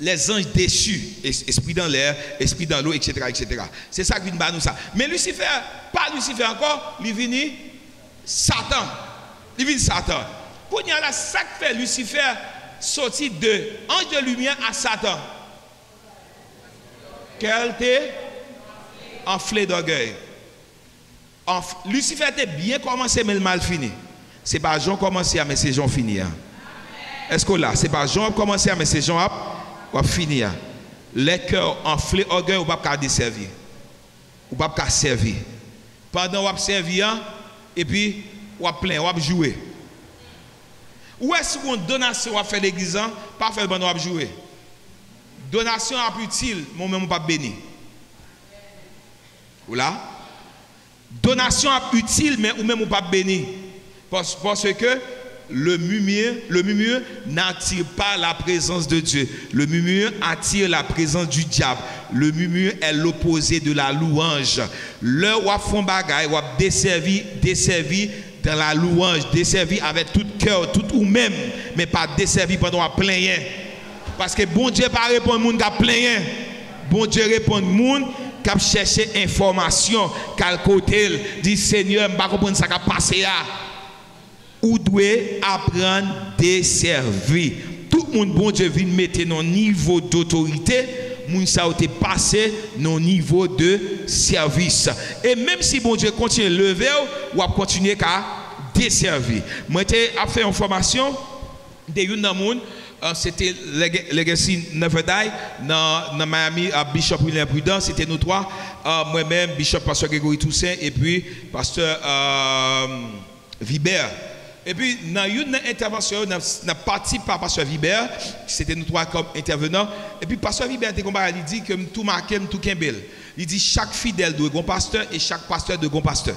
E: les anges déçus, esprit dans l'air, esprit dans l'eau, etc., etc. C'est ça qui vient nous ça. Mais Lucifer, pas Lucifer encore, il vient Satan. Il vient Satan. Pour y a ça qui fait Lucifer sortir de ange de lumière à Satan. Quel était enflé d'orgueil. Lucifer était bien commencé, mais le mal fini. C'est pas Jean commencé, mais c'est Jean fini. Est-ce que là, c'est pas Jean commencé, mais c'est Jean fini. Les cœurs enflés d'orgueil, ou pas desservir. Ou pas servir. Pendant qu'on servir, et puis on plein, on jouer. Où est-ce qu'on donation à faire l'église, pas faire le bon on jouer. Donation à plus utile, moi-même pas béni. Ou là? Donation à utile, mais ou même pas béni. Parce que le murmure n'attire pas la présence de Dieu. Le murmure attire la présence du diable. Le murmure est l'opposé de la louange. Le wap font bagaille, wap desservi dans la louange, desservi avec tout cœur, tout ou même, mais pas desservi pendant à plein. Parce que bon Dieu pas répondre au monde qui a plein. Bon Dieu répond au monde qui a cherché information, quel côté dit Seigneur, je ne comprends pas ce qui a passé là. Ou doit apprendre à desservir. Tout le monde, bon Dieu, vient mettre nos niveau d'autorité, moun sa a passé nos niveau de service. Et même si bon Dieu continue à lever, ou à continuer à desservir. Moi, j'ai fait une formation de une monde. C'était Legacy Neverday dans Miami à Bishop William Prudent. C'était nous trois. Moi-même, Bishop Pasteur Grégory Toussaint et puis Pasteur Vibert. Et puis, dans une intervention, on a parti par Pasteur Vibert, c'était nous trois comme intervenants. Et puis, Pasteur Vibert il dit que tout marqué, tout kembel. Il dit chaque fidèle doit être un pasteur et chaque pasteur doit être un pasteur.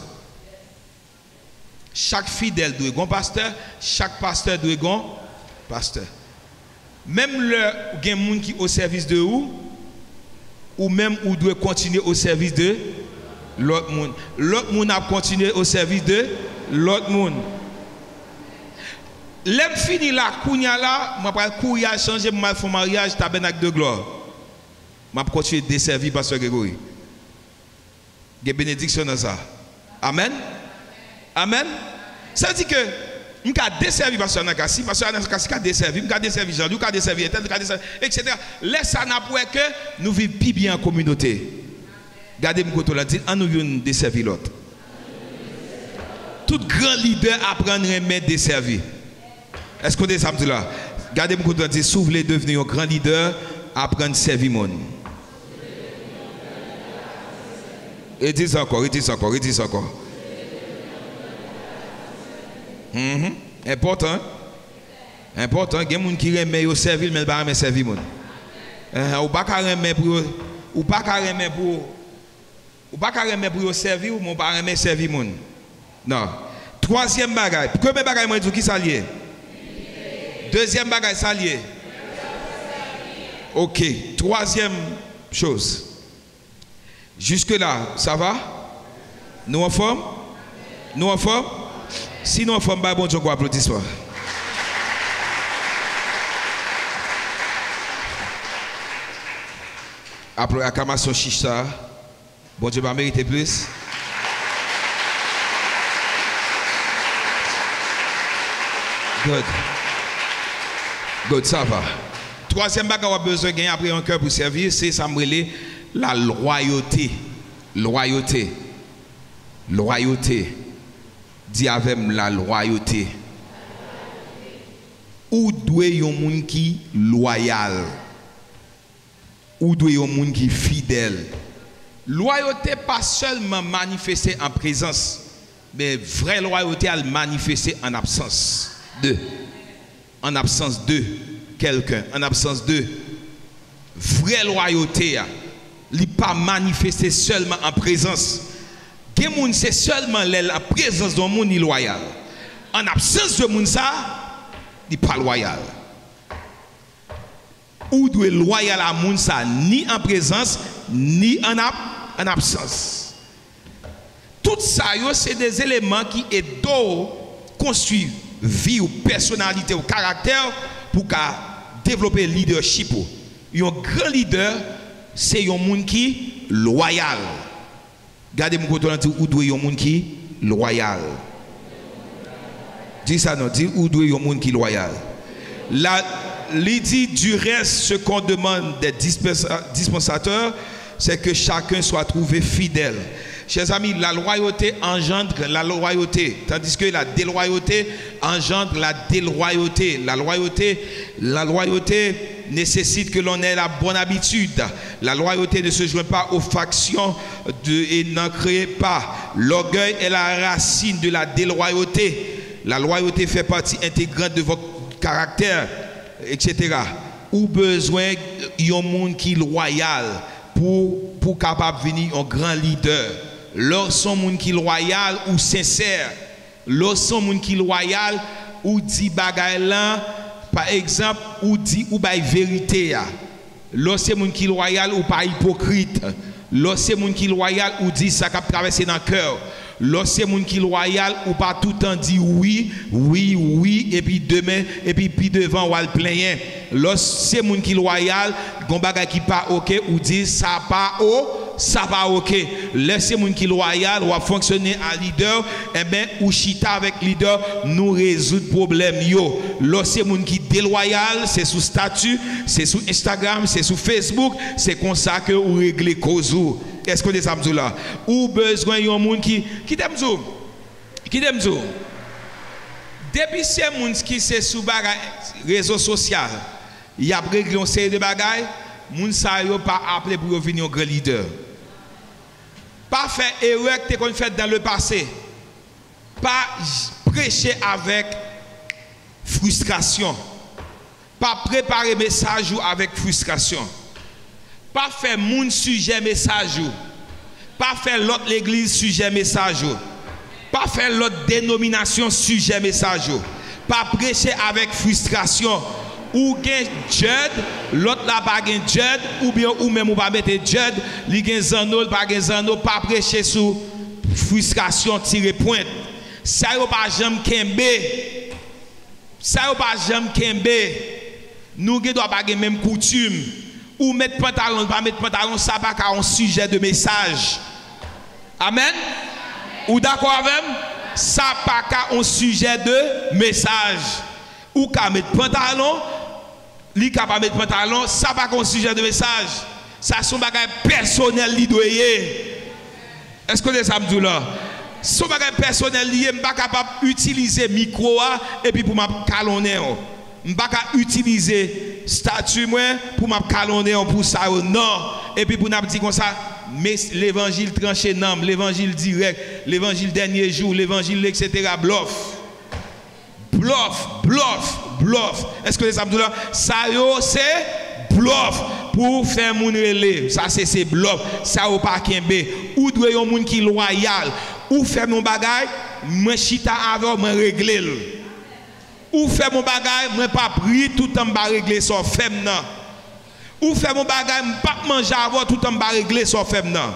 E: Chaque fidèle doit être un pasteur, chaque pasteur doit être un pasteur. Même le gen moun qui au service de ou même ou doit continuer au service de l'autre monde. L'autre monde a continué au service de l'autre monde. L'aime fini là, kounya là, m'a pas courir changer m'a fait mariage tabernacle de gloire. M'a continuer de servir pasteur Grégory. Des bénédictions dans ça. Amen. Amen. Ça veut dire que je vais desservir pasteur Nakassi, pasteur Nakassi a desservi, je vais desservir Jean-Luc, je vais desservir etc. Laisse ça n'a pas que nous vivons plus bien en communauté. Regardez-moi quand on l'a dit, on nous desservir l'autre. Tout grand leader apprend à remettre desservir. Est-ce qu'on est samedi là? Regardez-moi quand on l'a dit, si vous voulez devenir un grand leader, apprendre à servir le monde. Et dis encore, et dis encore, et dis encore. Important. Important. Il y a des gens qui remettent au service, mais pas remettre servir monde. Ou pas remettre pour ou pas remettre pour ou pas remettre pour servir ou mon pas remettre servir monde. Non. Troisième bagage. Premier bagage moi dis qui ça lié? Deuxième bagage ça lié. OK. Troisième chose. Jusque là, ça va? Nous en forme? Nous en forme? Si nous en forme, bon Dieu, quoi applaudissement. Acclamation chicha. Bon Dieu va mériter plus. Good. Good, ça va. Troisième bagage qu'on a besoin de gagner après un cœur pour servir, c'est ça me relève la loyauté. Loyauté. Loyauté. Dis avec la loyauté. Ou doit y un monde qui loyal. Ou doit y un monde qui fidèle. Loyauté pas seulement manifestée en présence, mais vraie loyauté à manifester en absence de. En absence de quelqu'un, en absence de vraie loyauté. Il n'est pas manifesté seulement en présence. C'est seulement la présence d'un monde loyal. En absence de monde ça, il n'est pas loyal. Ou doit loyal à monde ça ni en présence ni en absence. Tout ça c'est des éléments qui aident à construire vie ou personnalité ou caractère pour développer le leadership. Un grand leader c'est un monde qui loyal. Regardez-moi quand on dit où doit y un monde qui loyal. Dis ça non, dis où doit y un monde qui loyal. L'idée du reste, ce qu'on demande des dispensateurs, c'est que chacun soit trouvé fidèle. Chers amis, la loyauté engendre la loyauté, tandis que la déloyauté engendre la déloyauté. La loyauté nécessite que l'on ait la bonne habitude. La loyauté ne se joint pas aux factions et n'en crée pas. L'orgueil est la racine de la déloyauté. La loyauté fait partie intégrante de votre caractère, etc. Ou besoin d'un monde qui est loyal pour capable de venir un grand leader. Lorsqu'on monde qui est loyal ou sincère, lorsqu'on monde qui est loyal ou dit bagaille là, par exemple, ou dit ou bail vérité. Lorsqu'on monde qui est loyal ou pas hypocrite. Lorsqu'on monde qui est loyal ou dit ça qui traverser dans le cœur. Lorsqu'on monde qui est loyal ou pas tout le temps dit oui, oui, oui, et puis demain, et puis devant ou al plaigner. Lorsqu'on monde qui est loyal, gon bagay qui pas OK ou dit ça pas OK. Laissez moun qui loyal ou fonctionner à leader, eh ben ou chita avec leader nous résoudre problème yo. Lorsque moun qui déloyal, c'est sous statut, c'est sous Instagram, c'est sous Facebook, c'est comme ça que ou régler cause ou. Est-ce que des samedi là ou besoin yon moun qui t'aime zo. Qui t'aime zo. Depuis ces moun qui c'est sous bagay réseau social, y a réglé une série de bagailles, moun sa yo pas appelé pour venir un grand leader. Pas faire erreur que tu as fait dans le passé. Pas prêcher avec frustration. Pas préparer message avec frustration. Pas faire moun sujet message. Pas faire l'autre l'église sujet message. Pas faire l'autre dénomination sujet message. Pas prêcher avec frustration. Ou gen jud, l'autre là pas gen jud, ou bien ou même ou pas mettre jud, li gen zanol, pas gen zanol, pas prêcher sous frustration tirer pointe. Ça yo pas jamais kembe. Ça yo pas jamais kembe. Nous gen doit pas gen même coutume. Ou mettre pantalon, pas mettre pantalon, ça pas un sujet de message. Amen. Ou d'accord avec? ça pas qu'à un sujet de message. Ou qu'à mettre pantalon, li qu'à pas mettre pantalon, ça pas qu'un sujet de message. Ça son bagage personnel li doyer. Est-ce que les samedis là? Son bagage personnel lié, m'pas capable utiliser micro et puis pour m'a calonner. M'pas capable utiliser statut moi pour m'a calonner pour ça non. Et puis pour n'a dit comme ça, mais l'évangile tranché non, l'évangile direct, l'évangile dernier jour, l'évangile etc. bluff. Bluff. Est-ce que les samedis là ça yo c'est bluff pour faire moun relé. Ça c'est bluff. Ça ou pas kembe. Ou doit yon moun qui loyal. Ou faire mon bagage, moi chita avant moi régler. Ou faire mon bagage, moi pas pris tout le temps ba régler son femme nan. Ou faire mon bagage, pas manger avant tout le temps ba régler son femme nan.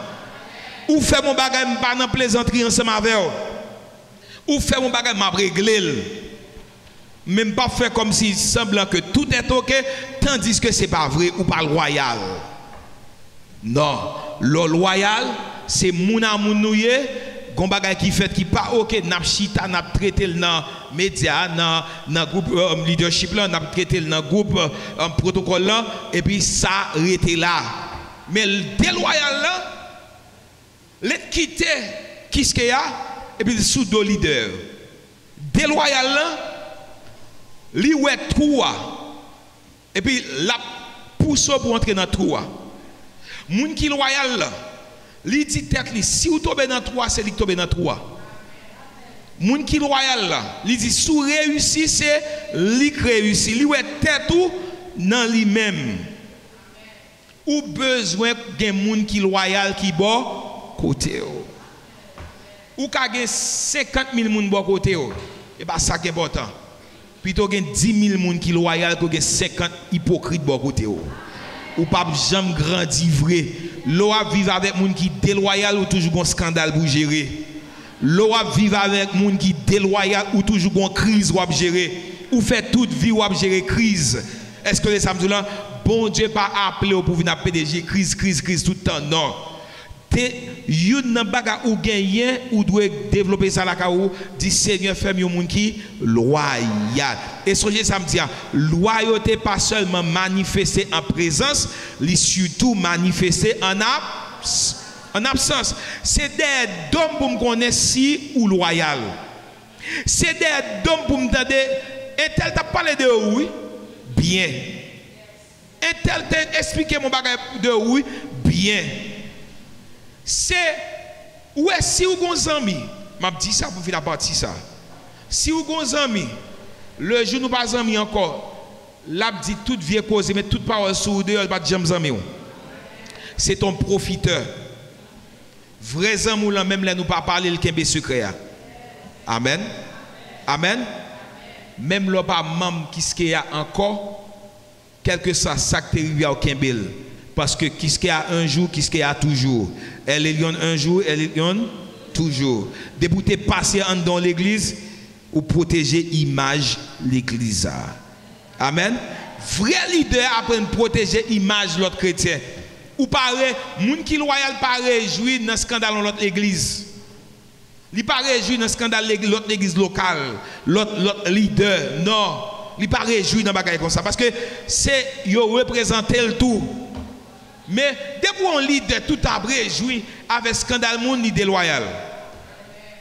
E: Ou faire mon bagage, pas dans plaisanterie ensemble avec ou faire mon bagage m'a régler. Même pas faire comme si semblant que tout est OK tandis que c'est pas vrai ou pas loyal. Non, le loyal c'est moun a moun nouye. Gon bagay qui fait qui pas OK n'a chita n'a traité dans média dans groupe leadership là n'a traité dans groupe protocole là et puis ça arrêté là mais le déloyal là les quitter qui ce qu'il y a et puis sous deux leader déloyal là li ouais trou et puis la pousse pour entrer dans trou moun qui loyal là li dit tête li si ou tombe dans 3 c'est li tombe dans 3 moun qui loyal là li dit sous réussi c'est li réussi li ouais tête ou dans lui même ou besoin gen moun qui loyal qui bon côté ou ka gen 50 000 moun bon côté et bah ça qui est important plutôt gen 10 000 moun qui loyal que gen 50 hypocrite bon côté ou pas jamais grandi vrai. L'eau a vivre avec moun qui déloyal ou toujours un scandale pour gérer. L'eau a vivre avec moun qui déloyal ou toujours une crise pour gérer. Ou fait toute vie ou gérer crise. Est-ce que les samedis là bon Dieu pas appelé pour venir PDG crise tout le temps non. You nan baga ou gagner ou doit développer ça la kaou dit Seigneur fait yon moun qui loyal et songez samedi loyauté pas seulement manifester en présence li surtout manifester en absence c'est des dons pour me connaître si ou loyal c'est des dons pour me demander et tel t'a parlé de oui bien et tel t'a expliqué mon bagage de oui bien. C'est ouais si vous gon ami m'a dit ça pour finir partie ça si vous gon ami le jour nous pas ami encore l'a dit toute vieille cause mais toute parole sur deux pas jamais ami c'est ton profiteur vrai amour là même là nous pas parler le kembe secret amen même là pas même qui ce qu'il y a encore quelque soit ça que arrivé au kembe parce que qui ce qu'il y a un jour qui ce qu'il y a toujours elle est lion un jour elle est lion toujours débouter passer en dans l'église ou protéger image l'église amen vrai leader apprend protéger image l'autre chrétien ou paraît moun qui loyal pas réjoui dans scandale l'autre église li pas réjoui dans scandale l'autre église locale l'autre leader non li pas réjoui dans bagaille comme ça parce que c'est yo représenter le tout. Mais dès qu'on leader tout a réjoui avec scandale monde ni déloyal.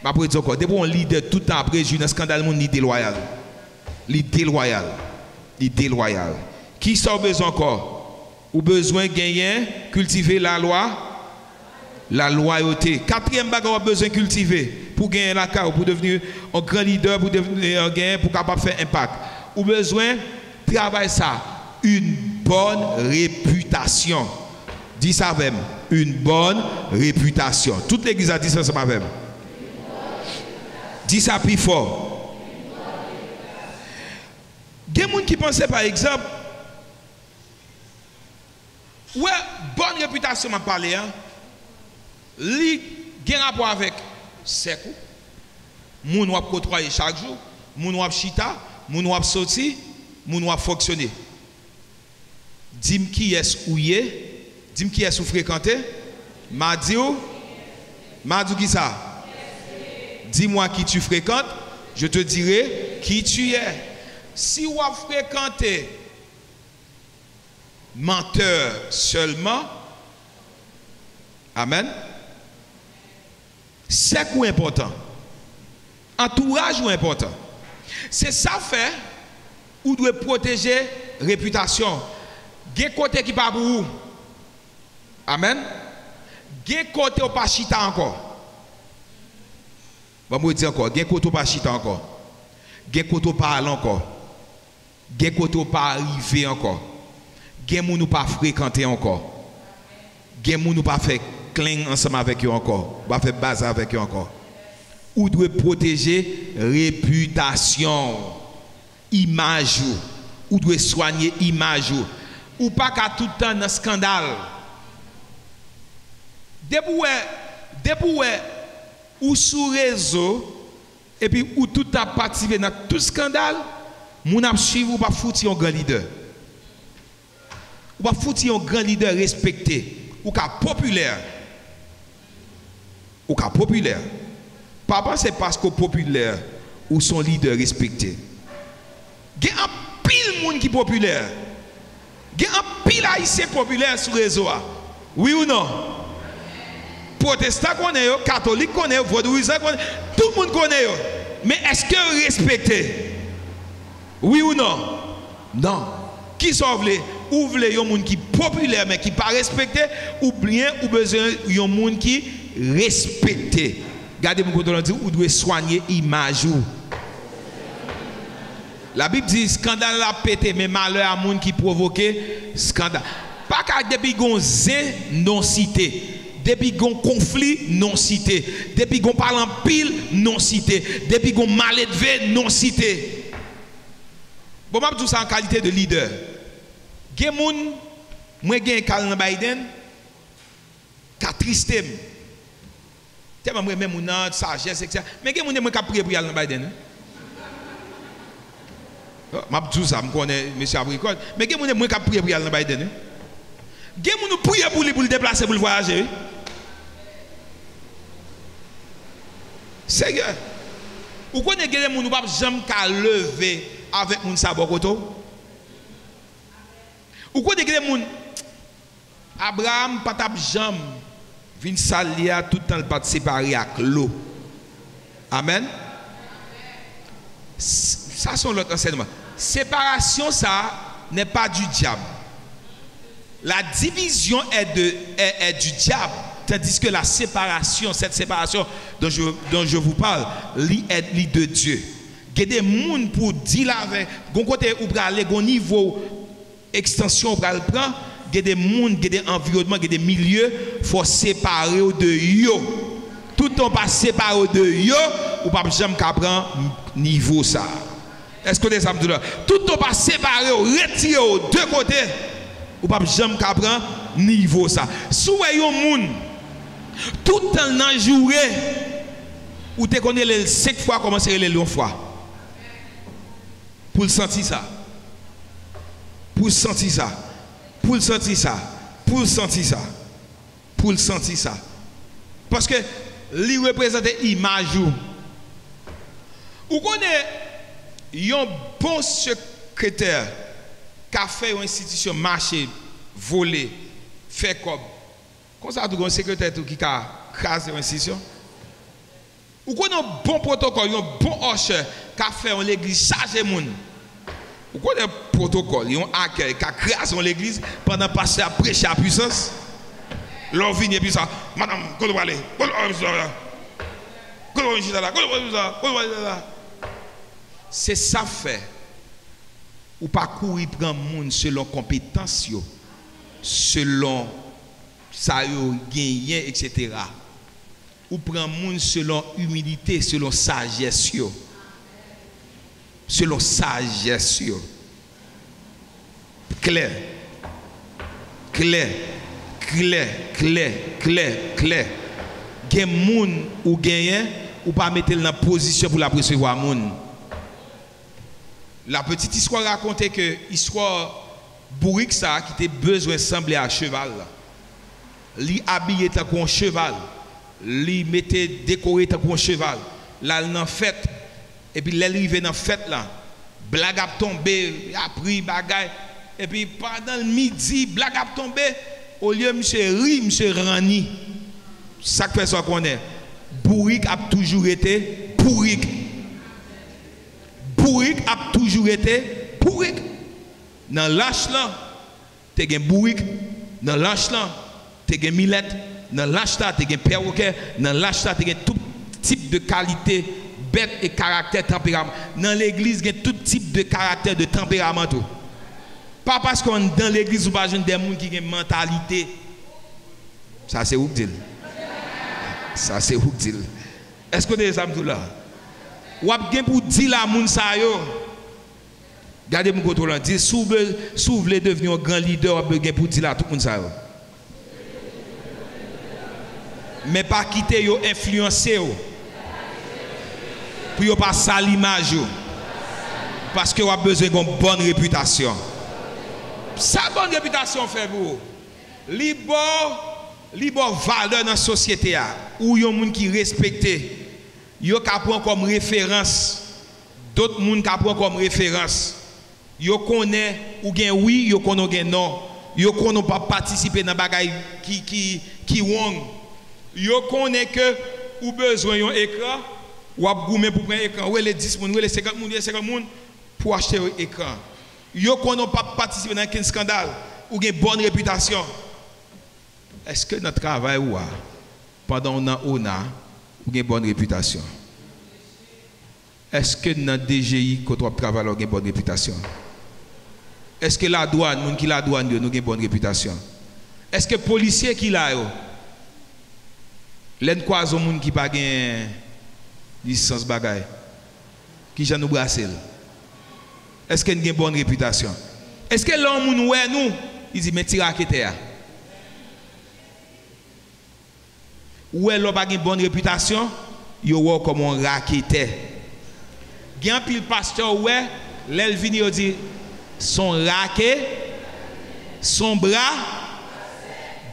E: Ma pour dire encore, dès qu'on leader tout a réjoui dans scandale monde ni déloyal. Li déloyal. Qui ça besoin encore? Ou besoin gagner, cultiver la loi, la loyauté. Quatrième bagage besoin cultiver pour gagner la carte, pour devenir un grand leader, pour devenir gagner, pour capable faire impact. Ou besoin travailler ça, une bonne réputation. Dis ça avec une bonne réputation. Toute l'église a dit ça avec moi. Dis ça plus fort. Il y a des gens qui pensaient par exemple, ouais, bonne réputation m'a parlé, hein. Li gen rapport avec sekou. Moun wap côtoyer chaque jour, moun wap chita, moun wap sorti, moun wap fonctionner. Dim qui est ouye. Dis-moi qui est sous fréquenté? Madou qui ça? dis-moi qui tu fréquentes, je te dirai qui tu es. Si vous fréquentez menteur seulement, amen, c'est quoi important? Entourage ou important? C'est ça fait ou doit protéger réputation. Gen côté qui pas pour vous. Amen. Gen côté ou pas chita encore. Bon moi dire encore, gen côté ou pas chita encore. Gen côté ou pas aller encore. Gen côté ou pas arriver encore. Gen moun ou pas fréquenter encore. Gen moun ou pas faire cling ensemble avec eux encore. Pas faire bazar avec eux encore. Ou doit protéger réputation, image ou doit soigner image ou pas qu'à tout le temps dans scandale. Depuis ou sous réseau et puis ou tout a participé dans tout scandale, moun a suivre ou pas fouti un grand leader. Ou pas fouti un grand leader respecté ou ka populaire. Ou ka populaire. Papa, c'est parce que populaire ou son leader respecté. Il y a un pile monde qui est populaire. Il y a un pile haïtien populaire sur le réseau. Oui ou non? Protestant connaît, catholique connaît, vaudouisant connaît, tout le monde connaît. Mais est-ce que respecté? Oui ou non? Non. Qui sauve les? Ou voulez un monde qui est populaire mais qui n'est pas respecté, ou bien ou besoin un monde qui est respecté. Regardez mon côté, on dit, vous devez soigner l'image. La Bible dit, scandale a pété, mais malheur à monde qui provoque scandale. Pas qu'à depuis qu'on non cité, depuis qu'on conflit non cité, depuis qu'on parle en pile non cité, depuis qu'on mal élevé non cité. Bon, je tout ça en qualité de leader. Gen moun, moi gen Kalin Biden, qui a tristé. Tellement même mon sagesse etc. Mais que mon qui prier pour aller dans Biden. M'a dit ça, me connais monsieur Abricot. Mais que mon qui prier pour aller dans Biden. Que mon prier pour le déplacer pour le voyager. Sérieux. Ou connaît que mon pas jamais qu'à lever avec mon sabokoto. Ou connaît que mon Abraham pas tap jamais vin salia tout le temps le pas séparé avec l'eau. Amen. Ça sont l'autre enseignement. Séparation ça n'est pas du diable. La division est du diable, tandis que la séparation, cette séparation dont je vous parle, est de Dieu. Il y a des gens pour dire avec, gon côté ou aller gon niveau extension pour le prendre. Il y a des mondes, il y a des environnements, il y a des milieux, il faut séparer de yo. Tout le temps pas séparer de yo, ou pas jamais prendre niveau ça. Est-ce que vous avez tout le temps pas séparer, retirer de deux côtés, ou pas jamais prendre niveau ça. Si vous avez un monde, tout le temps dans le jour, ou tu connais les 5 fois, commencer les longues fois. Pour le sentir ça. Pour le sentir ça. Pour le sentir ça, pour le sentir ça, pour le sentir ça. Parce que lui représente l'image. Vous connaissez un bon secrétaire qui a fait une institution marcher, voler, faire comme ça, un secrétaire qui a crasé une institution. Vous connaissez un bon protocole, un bon usher qui a fait une église chargée de monde. Vous connaissez le protocole, il y a un accueil qui a créé l'église pendant passer à prêcher à puissance. L'on vient et puis ça, madame, comment vous allez? C'est ça fait. Ou pas courir prendre monde selon compétence, selon ça gagné, etc. Ou prendre monde selon humilité, selon sagesse. Selon sagesse. Clair. Clair. Clair. Clair. Clair. Clair. Gen moun ou genyen ou pas mettre dans position pour la recevoir moun. La petite histoire racontait que histoire bourrique ça qui était besoin sembler à cheval. Li habillé tant qu'on cheval, li mettait décoré tant qu'on cheval. là dans fête et puis l'arrivée dans fête là, blague a tombé, a pris bagaille et puis pendant le midi, blague a tombé, au lieu monsieur ri, monsieur rani. Ça fait ça qu'on est. Bourrique a toujours été bourrique. Bourrique a toujours été bourrique. Dans l'âge là, tu as un bourrique. Dans l'âge là, tu as un millette. Dans l'âge là, tu as un perroquet. Dans l'âge là, tu as tout type de qualité, bête et caractère, tempérament. Dans l'église, il y a tout type de caractère, de tempérament. Tout. Pas parce qu'on est dans l'église, ou pas des gens qui ont une mentalité. Ça, c'est où que dit. Ça, c'est où que dit. Est-ce que vous avez des amis là? Ou avez pour dire la moun sa yo? Regardez mon côté là. Dis, si vous voulez devenir un grand leader, vous avez pour dire la tout le monde sa yo. Mais pas quitter yo, influencer yo. Pour yo pas salir l'image yo. Parce que vous avez besoin d'une bonne réputation. Sa bonne réputation fait vous. Libre valeur dans la société où yon moun qui respecté. Yo ka prend comme référence. D'autres moun ka prend comme référence. Yo connaît ou gen oui, yo connaît gen non. Yo connaît pas participer dans bagay qui wrong. Yo connaît que ou besoin yon écran ou ap goumen pour prendre écran. Ou les 10 moun, ou les 50 moun, les 50 moun pour acheter un écran. Yo connaît pas participer dans un scandale ou gen bonne réputation. Est-ce que notre travail ou pendant on a une bonne réputation? Est-ce que notre DGI quand on travaille a une bonne réputation? Est-ce que la douane, moun qui la douane nous a une bonne réputation? Est-ce que les policiers qui là l'en croise moun qui pas gain licence bagay qui j'en nous brasser? Est-ce qu'il a une bonne réputation? Est-ce que l'homme moun ouais nous il dit mais tira raquette ou elle n'a pas une bonne réputation, il y a comme un raquette. Il y a un pile pasteur, ouais, l'elle vient dit son raquet, son bras,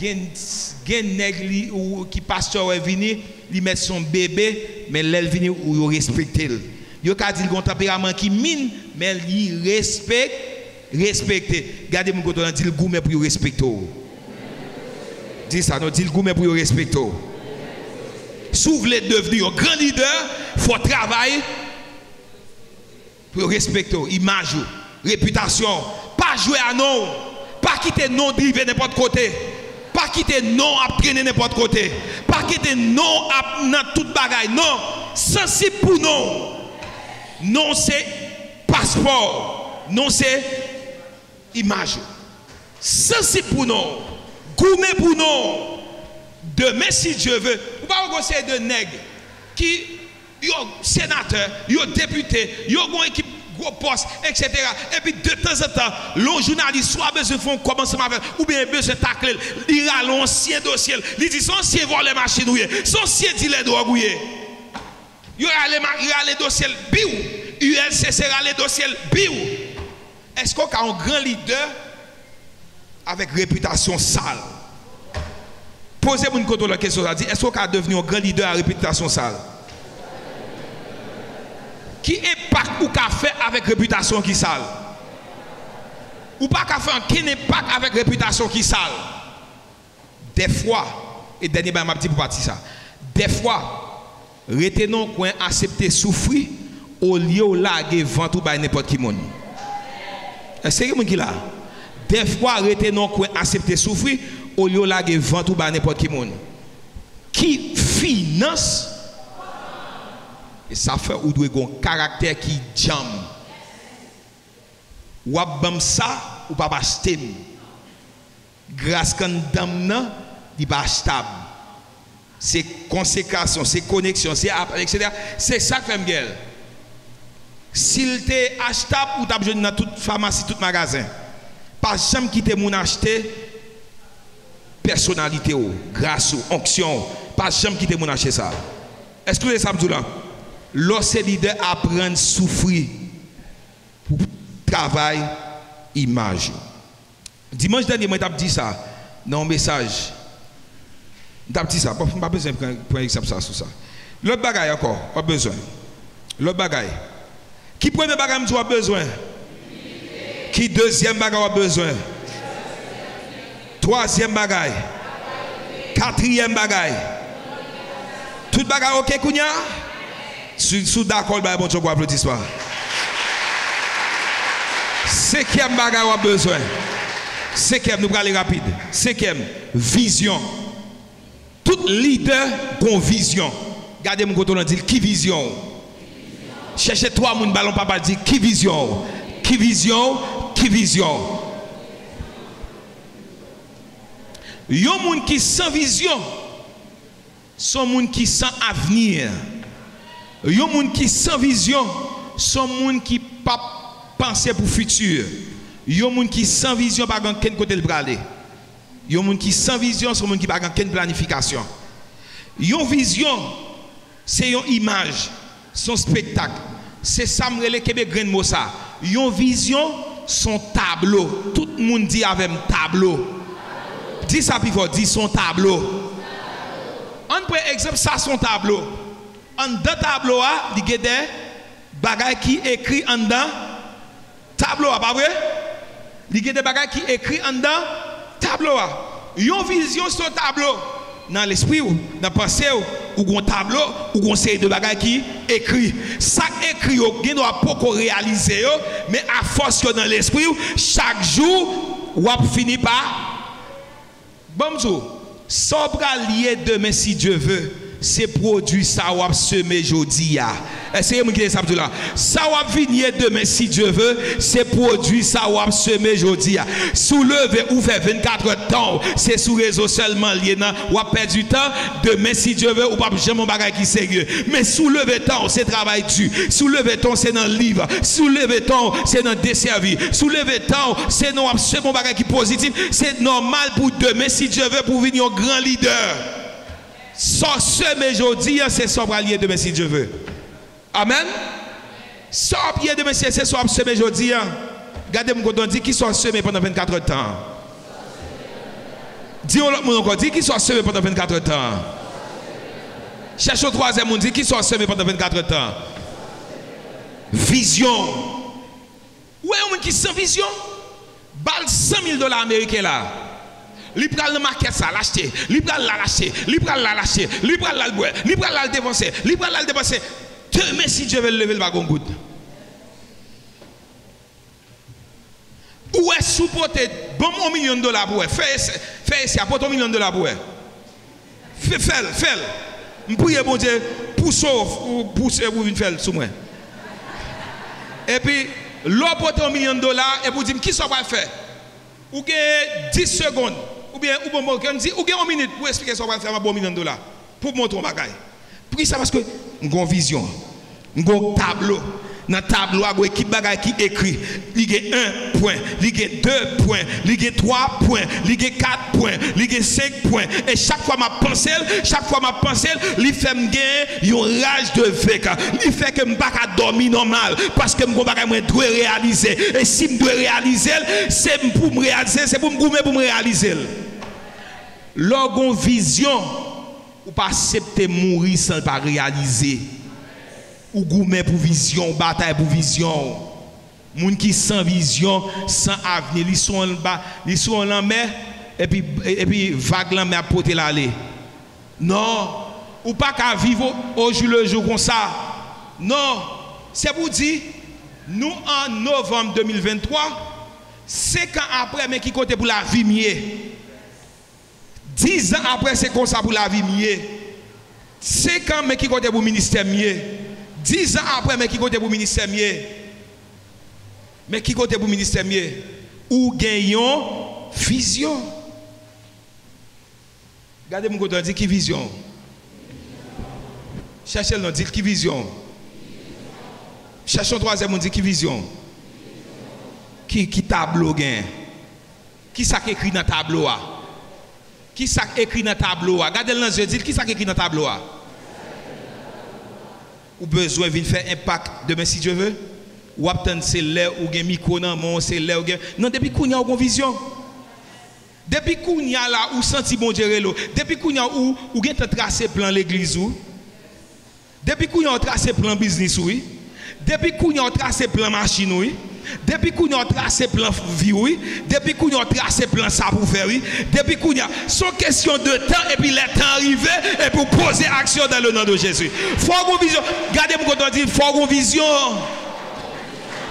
E: il y a un nègre qui pasteur est venu, il met son bébé, mais l'elle vient ou il respecte. Il y a un tempérament qui mine, mais il respecte. Regardez mon côté, dit le goût pour respecter. Dis ça, non, dit le goût pour respecter. Si vous voulez devenir un grand leader, il faut travailler pour respecter l'image, la réputation. Pas jouer à non. Pas quitter non driver n'importe côté. Pas quitter non à traîner n'importe côté. Pas quitter non à dans toute bagaille. Non. Sensible pour non. Non, c'est passeport. Non, c'est image. Sensible pour non. Gourmet pour non. Demain, si Dieu veut, vous pas conseiller de nègres qui sont sénateurs, députés, ont une équipe gros poste, etc. Et puis de temps en temps, le journaliste soit besoin de faire commencement avec, ou bien besoin de tacler, il a l'ancien dossier, il dit son ancien vol les machines, son ancien dit les drogues. Il y a les dossiers biou, ULC sera les dossiers biou. Est-ce qu'on a un grand leader avec réputation sale? Posez-vous une question, est-ce qu'on a devenu un grand leader à réputation sale? Qui impact ou qu'a fait avec réputation qui sale? Ou pas qu'a fait qui impact avec réputation qui sale? Des fois, et dernier m'a dit pour partir ça. Des fois, retenons qu'on accepter souffrir au lieu de laguer vent ou n'importe qui monde. Est-ce que qui là? Des fois, retenons qu'on accepter souffrir au lieu de laguer vent ou n'importe qui monde. Qui finance? Et ça fait ou doit un caractère qui jam. Ou abam ça ou pas acheter. Grâce quand dame il pas stable. C'est consécration, c'est connexion, c'est etc. C'est ça que fait gueule. S'il t'est achetable ou t'as besoin dans toute pharmacie, tout magasin. Pas jamais quitter mon acheter personnalité ou grâce ou onction. Pas jamais quitter mon acheter ça. Est-ce que vous avez ça là? Lorsque les leaders apprennent à souffrir pour travail, image. Dimanche dernier, je t'ai dit ça dans un message. Je t'ai dit ça, je n'ai pas besoin de prendre un exemple sur ça. L'autre bagaille encore, pas besoin. L'autre bagaille. Qui premier bagaille tu as besoin? Qui deuxième bagaille a besoin? Troisième bagaille. Quatrième bagaille. Tout bagaille ok kounya? Sous d'accord, bon Dieu, applaudissement. Cinquième bagaille a besoin. Cinquième, nous allons aller rapide. Cinquième, vision. Tout leader a vision. Regardez mon côté, on dit qui vision. Cherchez trois moun ballon papa dit qui vision. Qui vision, qui vision. Yon moun qui sans vision, son moun qui sans avenir. Yon moun qui sans vision, son moun qui pas penser pour futur. Yon moun qui sans vision pas gan ken côté le braler. Yon moun qui sans vision, son moun qui pas gan ken planification. Yon vision, c'est une image, son spectacle. C'est ça me relè Québec grain mot ça. Yon vision, son tableau. Tout le monde dit avec tableau. Dis ça puis dit son tableau. On prend exemple ça son tableau. En deux tableaux il y a des bagages qui écrit en dedans tableau pas vrai? Il y a des bagages qui écrit en dedans tableau. Yon vision sur tableau. Dans l'esprit ou dans la pensée ou un tableau ou un série de bagages qui écrit. Ça écrit vous doit pas réaliser mais à force dans l'esprit chaque jour ou fini par bonjour. Ça va lier demain si Dieu veut. C'est produit ça ou semer aujourd'hui. Essayez de dire ça là. Ça va venir demain si Dieu veut. C'est produit ça ou semer aujourd'hui. Soulever ou faire 24 heures de temps. C'est sous réseau seulement lié ou perdre du temps. Demain si Dieu veut ou pas jamais mon bagage qui sérieux. Mais soulever temps c'est travail dur. Soulever temps c'est dans le livre. Soulever temps c'est dans desservi. Soulever temps c'est non mon bagage qui positif. C'est normal pour demain si Dieu veut pour venir un grand leader. Sans semer aujourd'hui, c'est ça pour allier demain si Dieu veut. Amen. Sans pied demain c'est ça pour semer aujourd'hui. Regardez-moi quand on dit qui sont semés pendant 24 heures de temps. Dis-on encore, dit qui sont semés pendant 24 heures de temps. Cherche au troisième monde, dit qui sont semés pendant 24 heures de temps. Vision. Où est-ce qui sans vision? Balle $100,000 américains là. Li pral nan market ça l'acheter, li pral la l'acheter, li pral la l'acheter, li pral la boire, li pral la dépenser, li pral la dépenser. Demain si Dieu veut lever le wagon goutte. Ou est supporté bon $1 million pour fais ça pour $1 million pour fais m'prier bon Dieu pousser pour venir faire sous moi. Et puis l'autre pour $1 million et pour dire qui ça va faire. Ou que 10 secondes ou bien ou bon dit ou bien 1 minute pour expliquer ça va faire un bon $1 million pour montrer un bagage. Pour ça parce que une vision, un tableau. Dans le tableau, il y a équipe bagage qui écrit. Il y a 1 point, il y a 2 points, il y a 3 points, il y a 4 points, il y a 5 points. Et chaque fois ma pensée, il fait me gagner une rage de vaincre. Il fait que je ne peux pas dormir normal parce que je dois réaliser. Et si je dois réaliser, c'est pour me réaliser, c'est pour me réaliser. Lorsqu'on vision, ou pas accepter mourir sans ne pas réaliser. Ou gourmet pour vision, bataille pour vision. Moun qui sans vision, sans avenir, ils sont en bas, ils sont en mer et puis vague la mer porter l'aller. Non, ou pas qu'à vivre au jour le jour comme ça. Non, c'est pour dire nous en novembre 2023, 5 ans après mais qui compte pour la vie mieux. 10 ans après c'est comme ça pour la vie mieux. 5 ans mais qui compte pour le ministère mieux. 10 ans après, mais qui compte pour le ministère mieux? Mais qui compte pour le ministère mieux? Ou gagnons vision. Regardez mon côté, dit qui vision? Cherchez le nom, dit qui vision? Cherchez le troisième, on dit qui vision? Qui tableau gagne? Qui ça écrit dans le tableau? Qui ça écrit dans le tableau? Regardez le nom, je dis qui ça écrit dans le tableau? Ou besoin de faire impact demain si Dieu veut. Ou attendre c'est l'air ou gen micro nan mon c'est l'air ou gen non depuis qu'on y a une vision. Depuis qu'on y a là ou senti bon Dieu relo. Depuis qu'on y a ou gen te tracer plan l'église ou Depuis qu'on a tracé plan business, oui. Depuis qu'on a tracé plan machine, oui. Depuis qu'on a tracé plan vie, oui. Depuis qu'on a tracé plan ça pour faire, oui. Depuis qu'on a. C'est question de temps et puis le temps arrivé et pour poser action dans le nom de Jésus. Faut qu'on vision. Regardez-moi quand on dit, faut qu'on vision.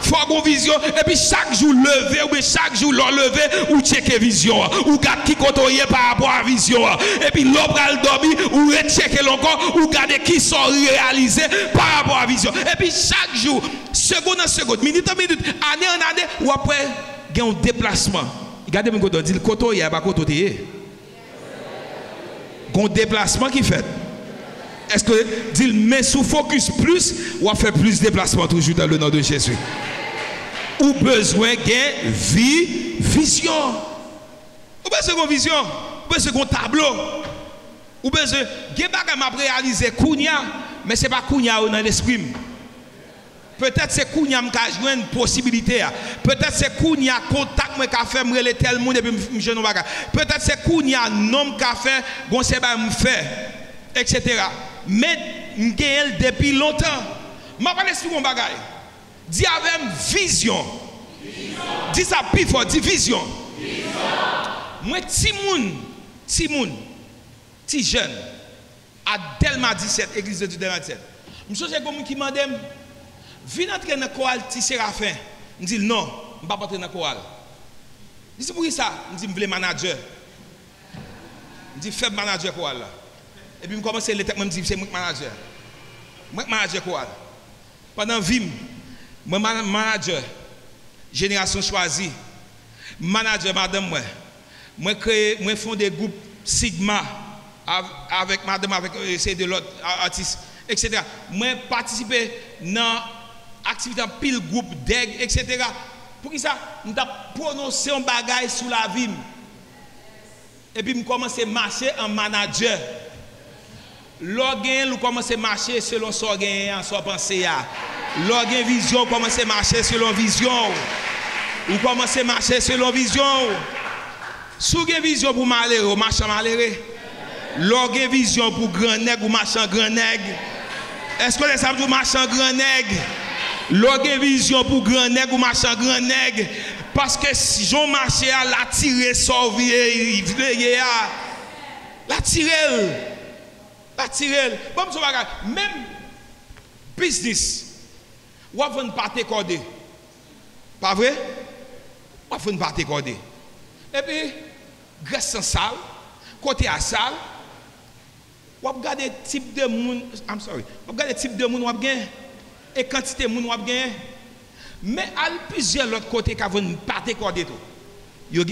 E: Faut qu'on vision. Et puis chaque jour lever, ou chaque jour lever, ou checker vision. Ou garder qui contrôle par rapport à vision. Et puis l'autre al dormir, ou rechecker encore, ou garder qui sont réalisés par rapport à vision. Et puis chaque jour, seconde en seconde, minute en minute, année en année, ou après, il y a un déplacement. Regardez mon côté, dit le côté, il y a pas côté. Il y a un déplacement qui fait. Est-ce que dit mais sous focus plus, ou a fait plus de déplacement toujours dans le nom de Jésus? Ou besoin de vision. Ou besoin de vision. Ou besoin de tableau. Ou besoin de bagage m'a réalisé kounya, mais c'est pas kounya dans l'esprit. Peut-être c'est kounya m'a joué une possibilité. Peut-être c'est kounya contact m'a fait me le tel monde et puis me jeune bagage. Peut-être c'est kounya nom qu'a fait bon c'est pas me faire etc. Mais m'gagne depuis longtemps. M'a pas l'esprit mon bagage. Dis avec vision. Dis ça plus fort, dis vision. Moi ti moun, ti jeune à Delma 17 église de Delma 17. Je suis comme qui m'a dit viens entrer dans chorale ti Séraphin. Je dis non, je ne vais pas entrer dans chorale. Je dis pour qui ça? Je dis je veux manager. Je dis faible manager chorale. Et puis je commence à l'état, je dis c'est moi manager. Moi manager chorale. Pendant vim moi manager génération choisie manager madame moi créé moi fondé groupe Sigma avec madame avec c'est de l'autre artiste etc. moi participer dans activité pile groupe DEG etc. pour qui ça nous t'a prononcé un bagage sous la vie et puis me commencer à marcher en manager. L'organe, nous commençons à marcher selon son gain, son pensée. L'organe vision, commence à marcher selon vision. Ou commence à marcher selon vision. Si vous avez vision pour malheureux, marchant malheureux. L'organe vision pour grand nègre ou marchant grand nègre. Est-ce que les sables du marchand grand nègre? L'organe vision pour grand nègre ou marchant grand nègre. Parce que si j'en marche à la tirer, sauver, la tirer. Bon, même business, ou avez une partie cordée. Pas vrai? Ou avez une partie cordée. Et puis, graisse sans salle, côté à salle, ou avez regardé type de monde, I'm sorry, ou regardé type de monde ou avez gagné, et quantité de monde ou avez gagné. Mais à plusieurs autres côtés qui ont une partie cordée. Yo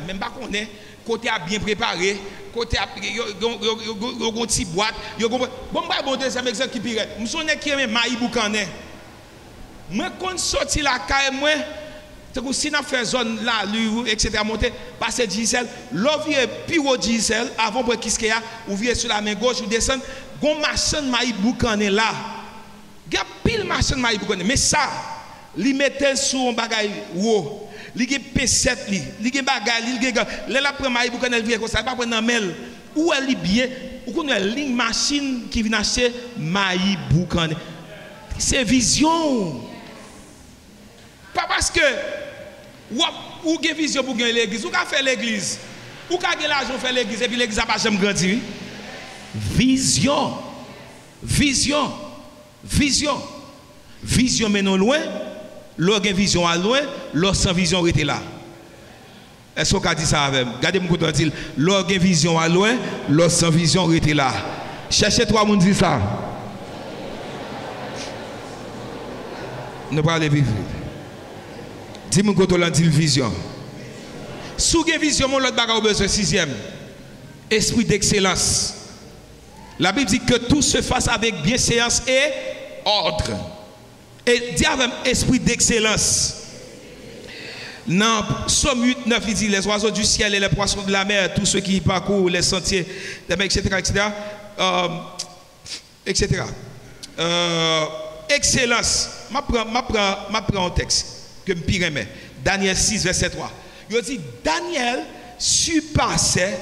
E: même pas qu'on est côté a bien préparé côté a yo petit boîte yo bon ba bon deuxième exemple qui pire me sonne qui même maïbou canet moi quand sorti la caille moi c'est que si n'a fait zone là etc. monter passer diesel l'ovier piro diesel avant pour qu'est-ce qu'il y a ouvrir sur la main gauche ou descendre gon machine maïbou canet là il y a pile machine maïbou canet mais ça li mettait sur un bagage haut li gen P7 li gen bagay li gen la prend maï pour connait vie comme ça pas prendre mel ou elle bien ou connait ligne machine qui vient acheter maï boucan c'est vision pas parce que ou gen vision pour gagner l'église ou ka faire l'église ou ka gen l'argent faire l'église et puis l'église a pas jamais grandi vision mène loin. L'organe vision à loin, l'autre sans vision était là. Est-ce qu'on a dit ça avec moi? Regardez mon côté dit l'organe vision à loin, l'autre sans vision était là. Cherchez trois monde dit ça. Ne pas aller vivre. Dis mon côté là dit vision. Sous vision mon l'autre bagage besoin sixième. Esprit d'excellence. La Bible dit que tout se fasse avec bienséance et ordre. Et dit avec esprit d'excellence. Dans Psaume 8, 9, il dit les oiseaux du ciel et les poissons de la mer, tous ceux qui parcourent les sentiers, etc. Excellence. Je prends un texte que je pire. Daniel 6, verset 3. Il dit Daniel, surpassait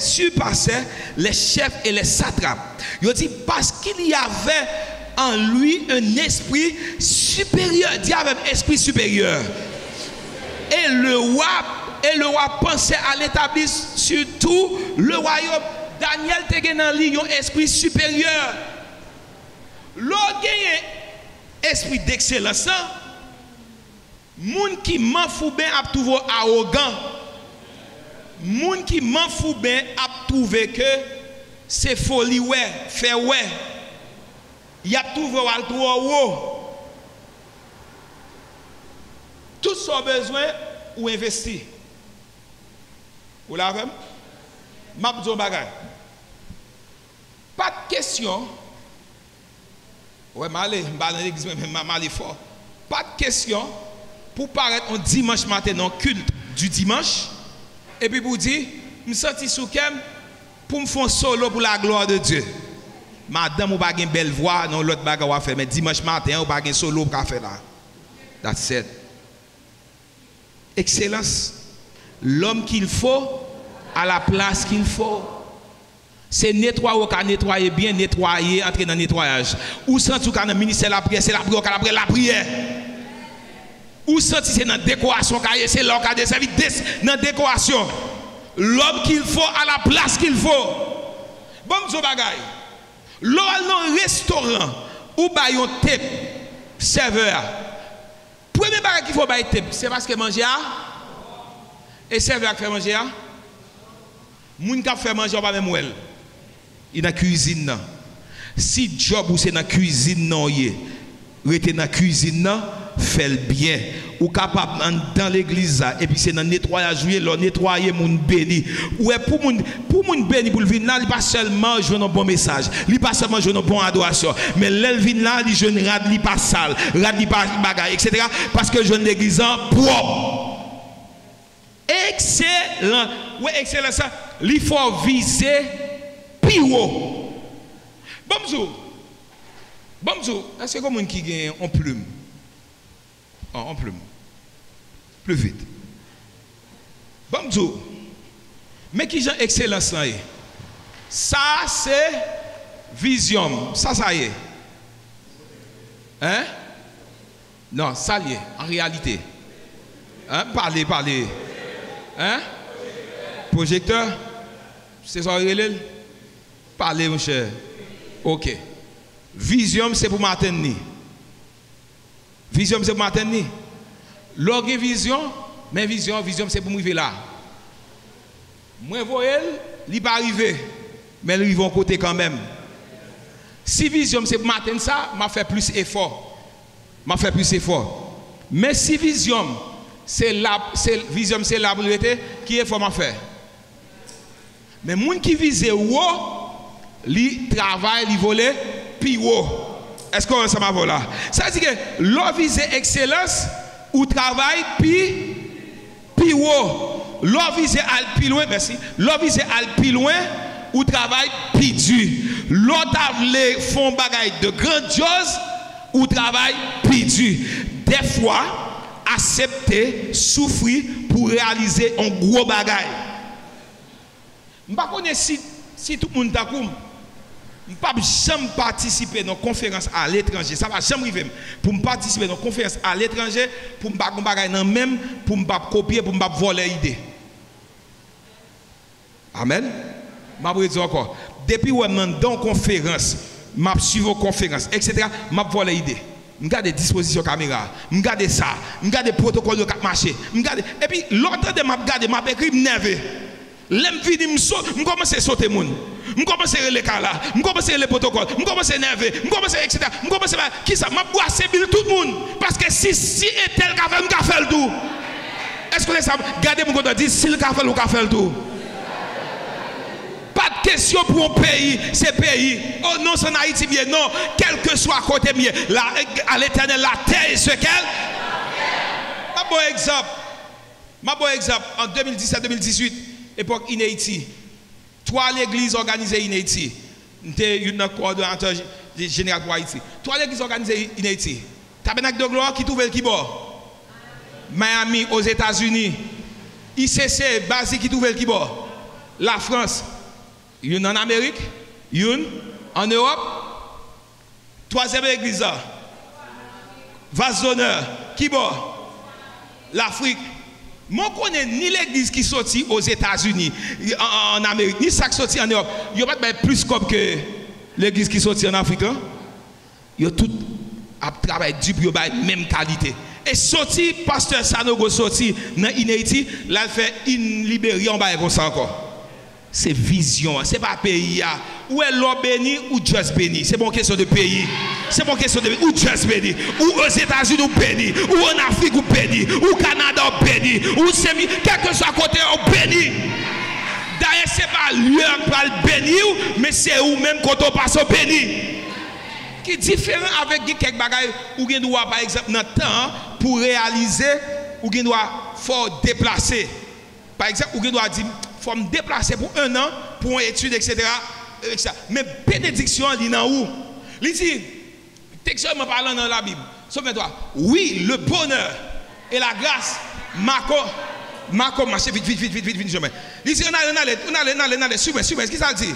E: les chefs et les satrapes. Il dit parce qu'il y avait en lui un esprit supérieur. Dis avec esprit supérieur. Et le roi pensait à l'établir sur tout le royaume. Daniel te gen dans lui un esprit supérieur. L'autre gagne esprit d'excellence. Moun qui m'en fout bien a trouvé arrogant. Moun qui m'en fout bien a trouvé que c'est folie ouais, fait ouais. Il a trouvé al trop. Tout son besoin ou investir. Vous l'avez? M'a dit un bagage. Pas de question. Ouais, m'aller dans l'église m'aller fort. Pas de question pour paraître un dimanche matin dans le culte du dimanche et puis pour dire me senti sous kem pour me faire solo pour la gloire de Dieu. Madame ou pas une belle voix non l'autre bagage à faire mais dimanche matin ou pas un solo pour faire là. That's it. Excellence. L'homme qu'il faut à la place qu'il faut. C'est nettoyer ou nettoyer bien, nettoyer, entrer dans le nettoyage. Ou senti qu'à le ministère de la prière, c'est la prière après la prière. Ou senti c'est dans la décoration, c'est là qu'on a servi dans la décoration. L'homme qu'il faut à la place qu'il faut. Bon, je bagaille. L'homme dans un restaurant ou ba yon tep serveur. Premier bagage qu'il faut ba tep, c'est parce que manger a et serveur qui fait manger a. Moun qui fait manger pas même elle. Il dans cuisine. Si job ou c'est dans cuisine non yé, rete dans cuisine fait le bien. Ou capable dans l'église et puis c'est dans nettoyage le nettoyer moun béni. Ouais pour moun béni pour le venir là, il pas seulement jouer un bon message, il pas seulement jouer une bonne adoration, mais l'elle vient là, il jeune rad li pas sale, rad li pas bagaille etc. parce que jeune l'église propre. Excellent. Ouais excellent ça. Il faut viser plus haut. Bonjour. Est-ce que quelqu'un qui gagne en plume? En plume. Plus vite. Bonjour. Mais qui j'ai excellence là? Ça c'est vision. Ça y est. Hein? Non, ça y est. En réalité. Hein? Parlez. Hein? Projecteur? C'est ça relève? Parlez mon cher. OK. Vision c'est pour m'atteindre. Vision c'est pour m'atteindre. Lorsque vision, mais vision c'est pour m'arriver là. Moi voyez, il pas arriver, mais ils vont côté quand même. Si vision c'est pour m'atteindre ça, m'a fait plus effort. Mais si vision c'est vision c'est la priorité, qui est faut m'a faire. Mais moun qui vise haut, li travaille, li vole pi haut. Est-ce qu'on ça m'a voilà? Ça veut dire que l'on vise excellence ou travail pi haut. L'on vise al pi loin, merci. L'on vise al pi loin ou travail pi dur. L'on table font bagaille de grandiose ou travail pi dur. Des fois accepter, souffrir pour réaliser un gros bagaille. Je ne sais pas si tout le monde est comme. Je ne peux jamais participer dans une conférence à l'étranger. Ça ne va jamais arriver. Pour me participer dans une conférence à l'étranger, pour ne pas même, pour ne pas copier, pour ne pas voler l'idée. Amen. Je vais dire encore. Depuis que je suis dans une conférence, je suis suivi une conférence, etc., je vais voler l'idée. Je garde des dispositions caméra, je garde ça, je garde des protocoles de marché, et puis l'autre de ma garde, je écrit nerveux. L'aime vini je commence à sauter moun. Je commence à les cas je commence à les protocoles, je commence à énerver, je commence à etc. Je commence à qui ça m'a boissé tout le monde parce que si et tel qu'a fait le tout. Est-ce que vous savez gardez mon côté dit si le qu'a fait le tout. Pas de question pour un pays, c'est pays. Oh non, c'est en Haïti bien non, quel que soit côté mieux, à l'Éternel la terre est ce qu'elle. Ma bon exemple en 2017-2018 époque in Haïti. 3 l'églises organisées in Haïti. J'étais une coordonnateur général pour Haïti. 3 l'églises organisées in Haïti. Tabernacle de gloire qui trouve le kibor. Miami aux États-Unis. ICC, Basi qui trouve le kibor. la France, une en Amérique, une en Europe. Troisième église, vase d'honneur, qui bon? L'Afrique. Moi, je connais ni l'église qui sortit aux États-Unis, en Amérique, ni ça qui sortit en Europe. Il n'y a pas plus comme que l'église qui sortit en Afrique. Il y a tout à travailler du pour la même qualité. Et sorti, pasteur Sanogo sorti dans Inéiti, là, il fait une Libérie, on va comme ça encore. C'est vision, c'est pas pays. Ou est l'homme béni ou juste béni. C'est bon question de pays. C'est bon question de ou juste béni. Ou aux États-Unis ou béni. Ou en Afrique ou béni. Ou au Canada ou béni. Ou semi, quel que soit côté ou béni. D'ailleurs, c'est pas lui qui va le bénir, mais c'est vous même quand on passe au béni. Qui est différent avec quelques bagages où vous doit par exemple dans le temps pour réaliser ou vous doit faut déplacer. Par exemple, vous doit dire faut me déplacer pour 1 an pour une étude etc. Mais bénédiction il est où? Il dit textuellement parlant dans la Bible. Souviens-toi. Oui, le bonheur et la grâce Marco marche vite jamais. Il dit on allez suivez ce qui ça dit?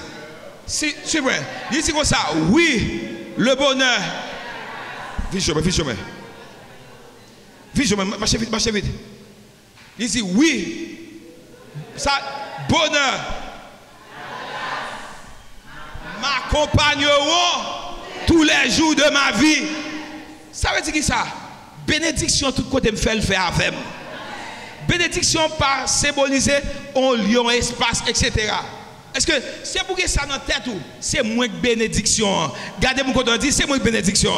E: Suivez. Il dit comme ça. Oui, le bonheur. Vite chemin. Marchez vite. Il dit oui. Ça, bonheur. M'accompagneront tous les jours de ma vie. Ça veut dire qui ça? Bénédiction, tout côté me fait le faire avec. Bénédiction pas symboliser un lion, espace, etc. Est-ce que c'est pour que ça dans la tête ou c'est moins que bénédiction? Gardez mon côté, dit c'est moins que bénédiction.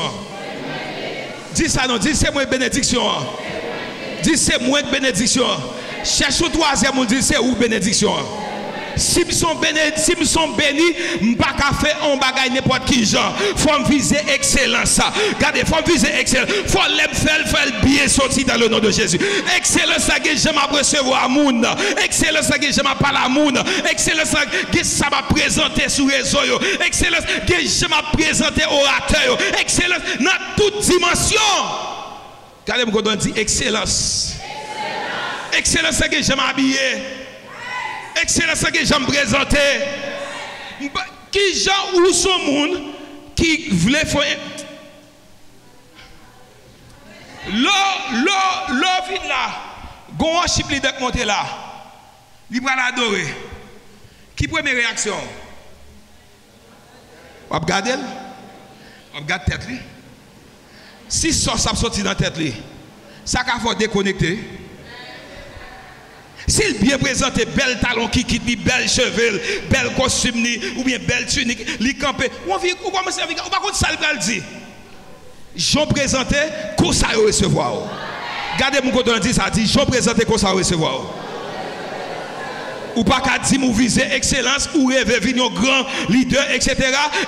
E: Dis ça non, dis c'est moins que bénédiction. Dis c'est moins que bénédiction. Cherche au troisième, on dit c'est où bénédiction. Si nous sommes bénis, je ne peux pas faire un bagage n'importe qui genre. Il faut viser excellence. Regardez, il faut viser excellence. Il faut faire bien sortir dans le nom de Jésus. Excellence, que je m'ai recevoir à monde. Excellence, que je m'ai parlé à monde. Excellence, que ça m'a présenté sur les réseaux. Excellence, que je m'ai présenté orateur. Excellence, dans toute dimension. Regardez, quand on dit excellence. Excellence, que je m'ai habillé. Excellence que j'aime présenter. Qui gens ou son monde qui voulait faire l'eau vide là, gon chip li de monter là. Il va l'adorer. Qui première réaction? On regarde tête li. Si ça sorti dans tête li, ça qu'a faut déconnecter. S'il bien présenté, bel talon qui quitte, belle cheveux, bel costume, ou bien belle tunique, li campé, ou commence à dire, ou pas contre ça le dit. J'en présenté, qu'on ça recevoir. Gardez mon côté dit ça dit, j'en présenté qu'on ça recevoir. Ou pas qu'à dire ou viser excellence ou rêver venir grand leader etc.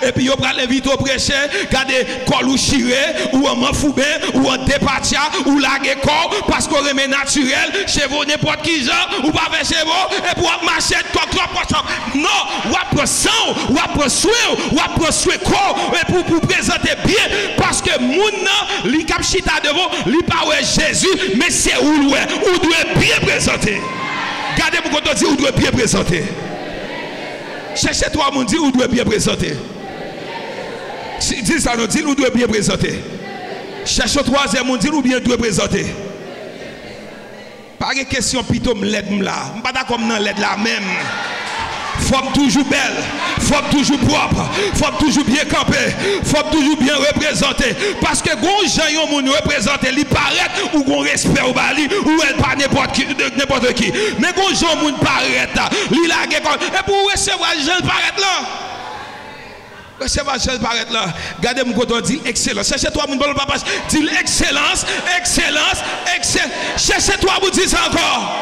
E: Et puis on prend l'invite au prêcher garder col ou chiré ou en manfoubé ou en départia ou laguer corps parce qu'on remet naturel chez vous n'importe qui genre ou pas faire chez vous et pour marcher non ou après sang ou après soin ou après soin corps et pour présenter bien parce que moun li cap chita devant li pas ouais Jésus mais c'est où doit bien présenter. Gardez mon côté dit où doit bien présenter. Cherchez toi mon dit où doit bien présenter. Dis ça nous dit où doit bien présenter. Cherchez troisième mon dit où bien doit présenter. Pas de question plutôt me l'aide là. Pas d'accord dans l'aide là même. Faut toujours belle, faut toujours propre, faut toujours bien camper, faut toujours bien représenter. Parce que quand gens moun représenter, li paraît ou gon respect au bali ou elle pas n'importe qui. Mais quand gens moun paraît, li la et pour recevoir gens paraît là. Recevoir gens paraît là. Gardez mon côté dit excellence. Cherchez-toi mon bon papa, dit excellence. Cherchez-toi vous dire ça encore.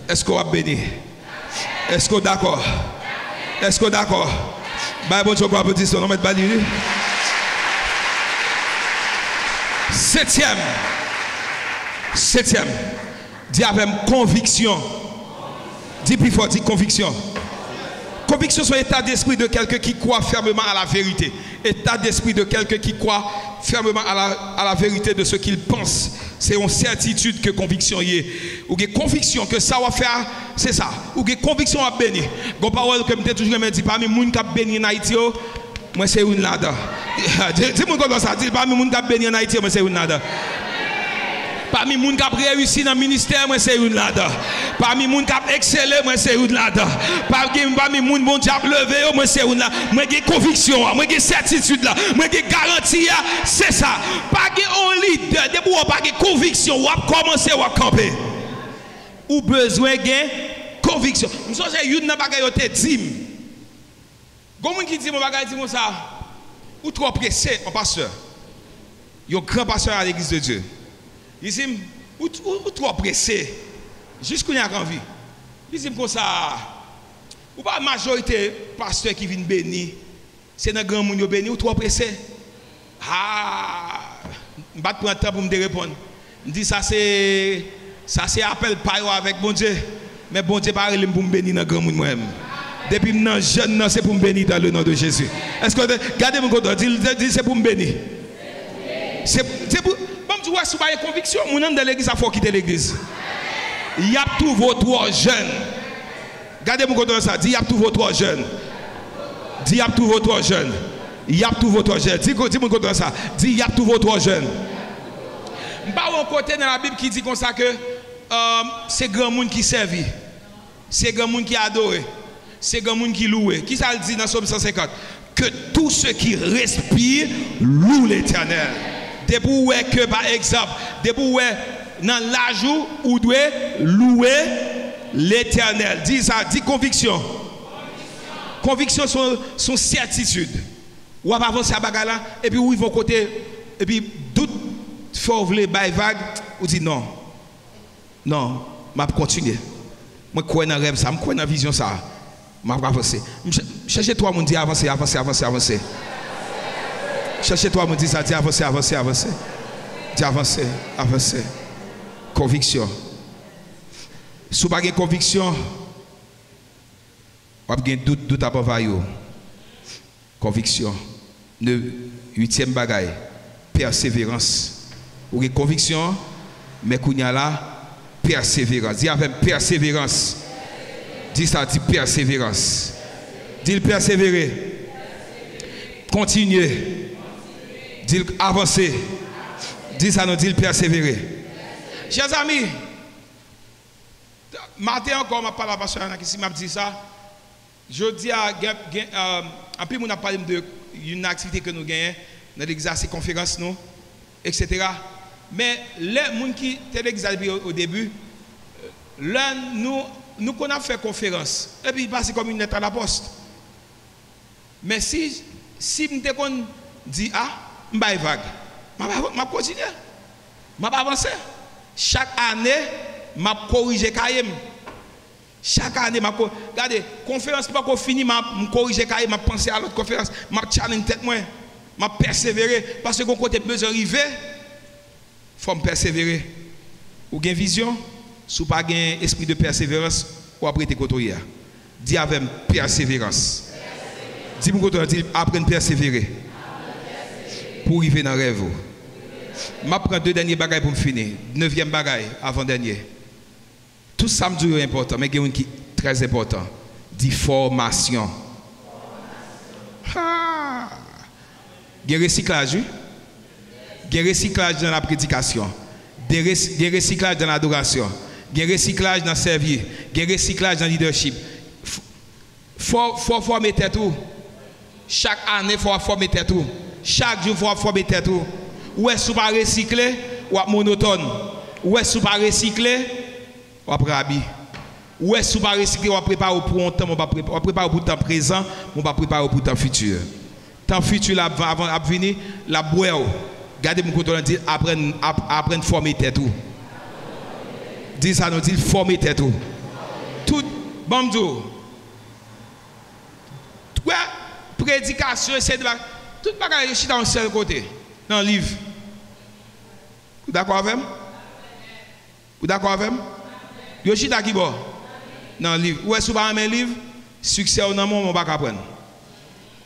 E: Est-ce qu'on va bénir? Est-ce qu'on est d'accord? Est-ce qu'on est d'accord? Bah, bon, tu vas dire ça, on va mettre bali. Septième. Dis avec conviction. Dis plus fort, dis conviction. Conviction, c'est l'état d'esprit de quelqu'un qui croit fermement à la vérité. État d'esprit de quelqu'un qui croit fermement à la vérité de ce qu'il pense. C'est une certitude que conviction y est. Ou une conviction que ça va faire, c'est ça. Ou une conviction à bénir. Gon parole que m'était toujours me dit parmi moun qui béni en Haïti, moi c'est une là-dedans. Dis-moi comme ça, dis parmi moun qui béni en Haïti, moi c'est une là-dedans. Parmi les gens qui ont réussi dans le ministère, moi c'est une là-dedans. Parmi les gens qui ont excellé, moi c'est une là-dedans. Parmi les gens qui ont levé, moi c'est une là. Moi j'ai conviction, moi j'ai certitude là, moi j'ai garantie, c'est ça. Pas un leader, depuis ou pas de conviction, ou à commencer ou à camper. Ou besoin de conviction. Je pense que une bagaille te dit. Comment qui dit mon bagaille dit ça? Ou trop pressé, mon pasteur. Il y a un grand pasteur à l'église de Dieu. Il dit, ou trop pressé, jusqu'où il y a envie. Il dit comme ça, ou pas la majorité pasteur qui vient bénir, c'est dans grand monde qui béni, ou trop pressé. Ah, je ne vais pas prendre le temps pour me répondre. Je dis ça c'est appel payo avec bon Dieu, mais bon Dieu parle pour me bénir dans grand monde moi-même. Depuis que je suis jeune, c'est pour me bénir dans le nom de Jésus. Est-ce que regardez mon côté, dis c'est pour me bénir. C'est pour tu vois, si vous avez conviction, mon nom de l'église, il faut quitter l'église. Il y a tous vos trois jeunes. Regardez mon côté ça. Dis, il y a tous vos trois jeunes. Dis, il y a tous vos trois jeunes. Il y a tous vos trois jeunes. Dis mon côté ça. Dis, il y a tous vos trois jeunes. Je ne vais pas un côté dans la Bible qui dit comme ça que c'est grand monde qui servit. C'est grand monde qui adore. C'est grand monde qui loue. Qui ça le dit dans Somme 150? Que tous ceux qui respirent louent l'Éternel. Depuis que par exemple, depuis dans l'ajout, ou doit louer l'Éternel. Dis ça, dis conviction. Conviction sont certitude. Ou va avancer à bagarre et puis où ils vont côté et puis tout faut vouloir bail vague ou dit non. Non, m'a continuer. Moi crois dans rêve ça, moi crois dans vision ça. M'a avancer. Cherchez toi mon dit avancer. Cherchez-toi, me dit ça, dis avancer. Dis avancer. Conviction. Si vous n'avez pas de conviction, vous avez doute à vous. Conviction. Le 8e bagaille, persévérance. Vous avez conviction, mais vous avez là, persévérance. Dis avec persévérance. Dis ça, dis persévérance. Dis persévérer. Continuez. Dis avancer. Dis ça, nous dit persévérer. Chers amis, matin encore, je parle à la pasteur Anna qui m'a dit ça. Je dis à puis on a parlé d'une activité que nous gagnons dans l'exercice conférence, nous, etc. Mais les gens qui étaient au début, là, nous qu'on a fait conférence, et puis il passe comme une lettre à la poste. Mais si nous dit je vais vague, je continue, je vais avancer. Chaque année, je corrige Kayem. Chaque année, regardez, conférence pas qu'on finit, je corrige Kayem, je pense à l'autre conférence, je challenge tête moi, je persévérer parce que quand côté besoin arriver, il faut me persévérer. Ou avez vision, si vous n'avez pas un esprit de persévérance, ou après te côtoyer. Dis avec persévérance. Dis-moi dis apprendre à persévérer. Pour arriver dans le rêve. Je prends 2 derniers bagages pour me finir. 9e bagaille, avant-dernier. Tout ça me dit important, mais il y a une qui est très important. Dit formation. Il y a recyclage. Il y a recyclage dans la prédication. Il y a recyclage dans l'adoration. Il y a recyclage dans le servir. Il y a recyclage dans le leadership. Il faut former tout. Chaque année, il faut former tout. Chaque jour, il faut former tout. Ou est-ce que vous ne recycler ou est monotone? Ou est-ce que vous ne recycler ou est rabi? Ou est-ce que vous ne recycler ou préparer pour un temps, on va préparer pour le temps présent, on va préparer pour le temps futur. Le temps futur, avant de venir, la boire. Regardez mon côté, dit apprendre à former tout. Dis ça, nous dit former tout. Tout, bon, prédication, c'est de tout le bagage est dans un seul côté, dans le livre. Vous d'accord avec moi? Vous d'accord avec moi? Vous êtes d'accord qui bon? Dans le livre. Où est-ce que vous avez un livre? Succès ou non, on va apprendre.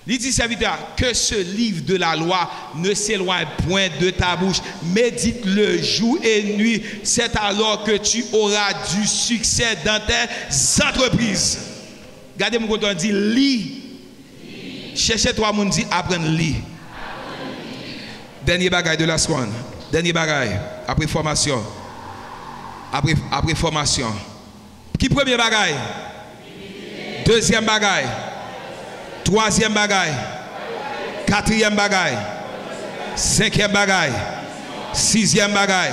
E: Il dit serviteur, que ce livre de la loi ne s'éloigne point de ta bouche. Médite-le jour et nuit. C'est alors que tu auras du succès dans tes entreprises. Regardez mon content, dit lis. Cherchez toi mon dit apprendre lis. Dernier bagaille de la semaine. Dernier bagaille après formation. Après formation. Qui premier bagaille? Deuxième bagaille. Troisième bagaille, quatrième bagaille, cinquième bagaille, sixième bagaille,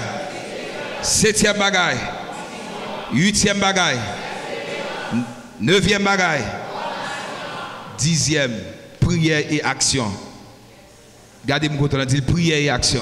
E: septième bagaille, huitième bagaille, neuvième bagaille, dixième, prière et action. Gardez-moi quand on dit prière et action.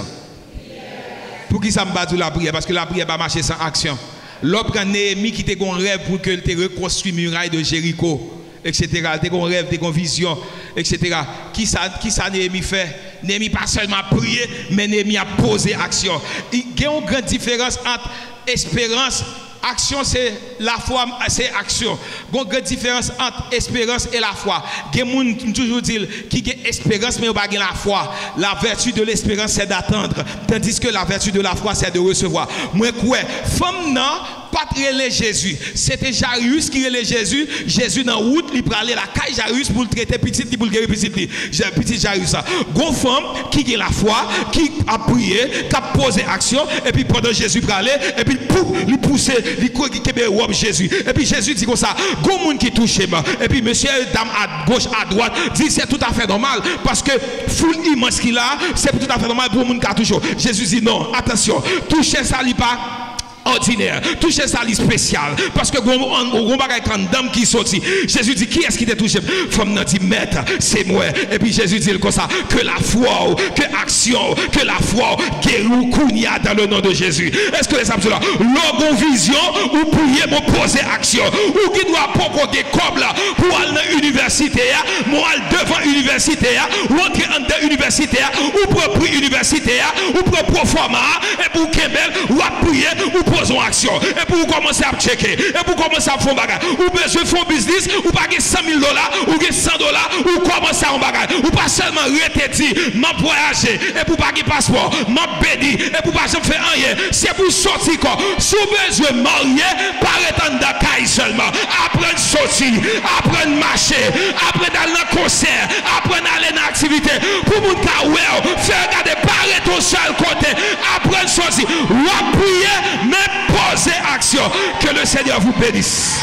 E: Pour qui ça me bat la prière? Parce que la prière va marcher sans action. L'autre Néhémie qui était un rêve pour que te reconstruise la muraille de Jéricho. Etc. T'es qu'on rêve, t'es qu'on vision, etc. Qui ça Néhémie fait? Néhémie pas seulement prier, mais Néhémie a posé action. Il y a une grande différence entre espérance, action c'est la foi, c'est action. Il y a une grande différence entre espérance et la foi. Il y a des gens toujours disent qui a espérance mais pas la foi. La vertu de l'espérance c'est d'attendre, tandis que la vertu de la foi c'est de recevoir. Moi quoi, femme non pas relais Jésus. C'était Jairus qui relais Jésus. Jésus dans route, il pralait la caille Jairus pour le traiter petit, pour le guérir petit Jairus. Gon femme qui a la foi, qui a prié, qui a posé action, et puis pendant Jésus pralait, et puis il poussait, il courait Jésus. Et puis Jésus dit comme ça, gon monde qui touche moi. Et puis monsieur dame à gauche, à droite, dit c'est tout à fait normal parce que foule immense qu'il a, c'est tout à fait normal pour le monde qui a touché. Jésus dit non, attention, toucher ça li pas ordinaire, toucher ça li spécial parce que on bagay quand dame qui sorti. Jésus dit qui est-ce qui t'a touché? Femme nan dit maître, c'est moi. Et puis Jésus dit comme ça que la foi, que action, que la foi guérit kounia dans le nom de Jésus. Est-ce que les âmes sont là? L'orgon vision ou prier pour poser action ou qui doit proposer comme là pour aller dans l'université, moi aller devant l'université, ou entrer dans l'université, ou pour prix université, ou pour proforma et pour Kembel ou à prier ou posons action et pour commencer à checker et pour commencer à faire bagage ou besoin faire business ou pas $100,000 ou $100 ou commencer à bagage ou pas seulement rester m'a voyager et pour pas passeport m'a béni et pour pas faire rien c'est pour sortir quoi sous besoin marier par étant d'accueil seulement apprendre sortir apprendre marcher apprendre aller dans concert apprendre aller dans activité pour mon cas faire regarder par ton seul côté apprendre sortir ou prier mais posez action. Que le Seigneur vous bénisse.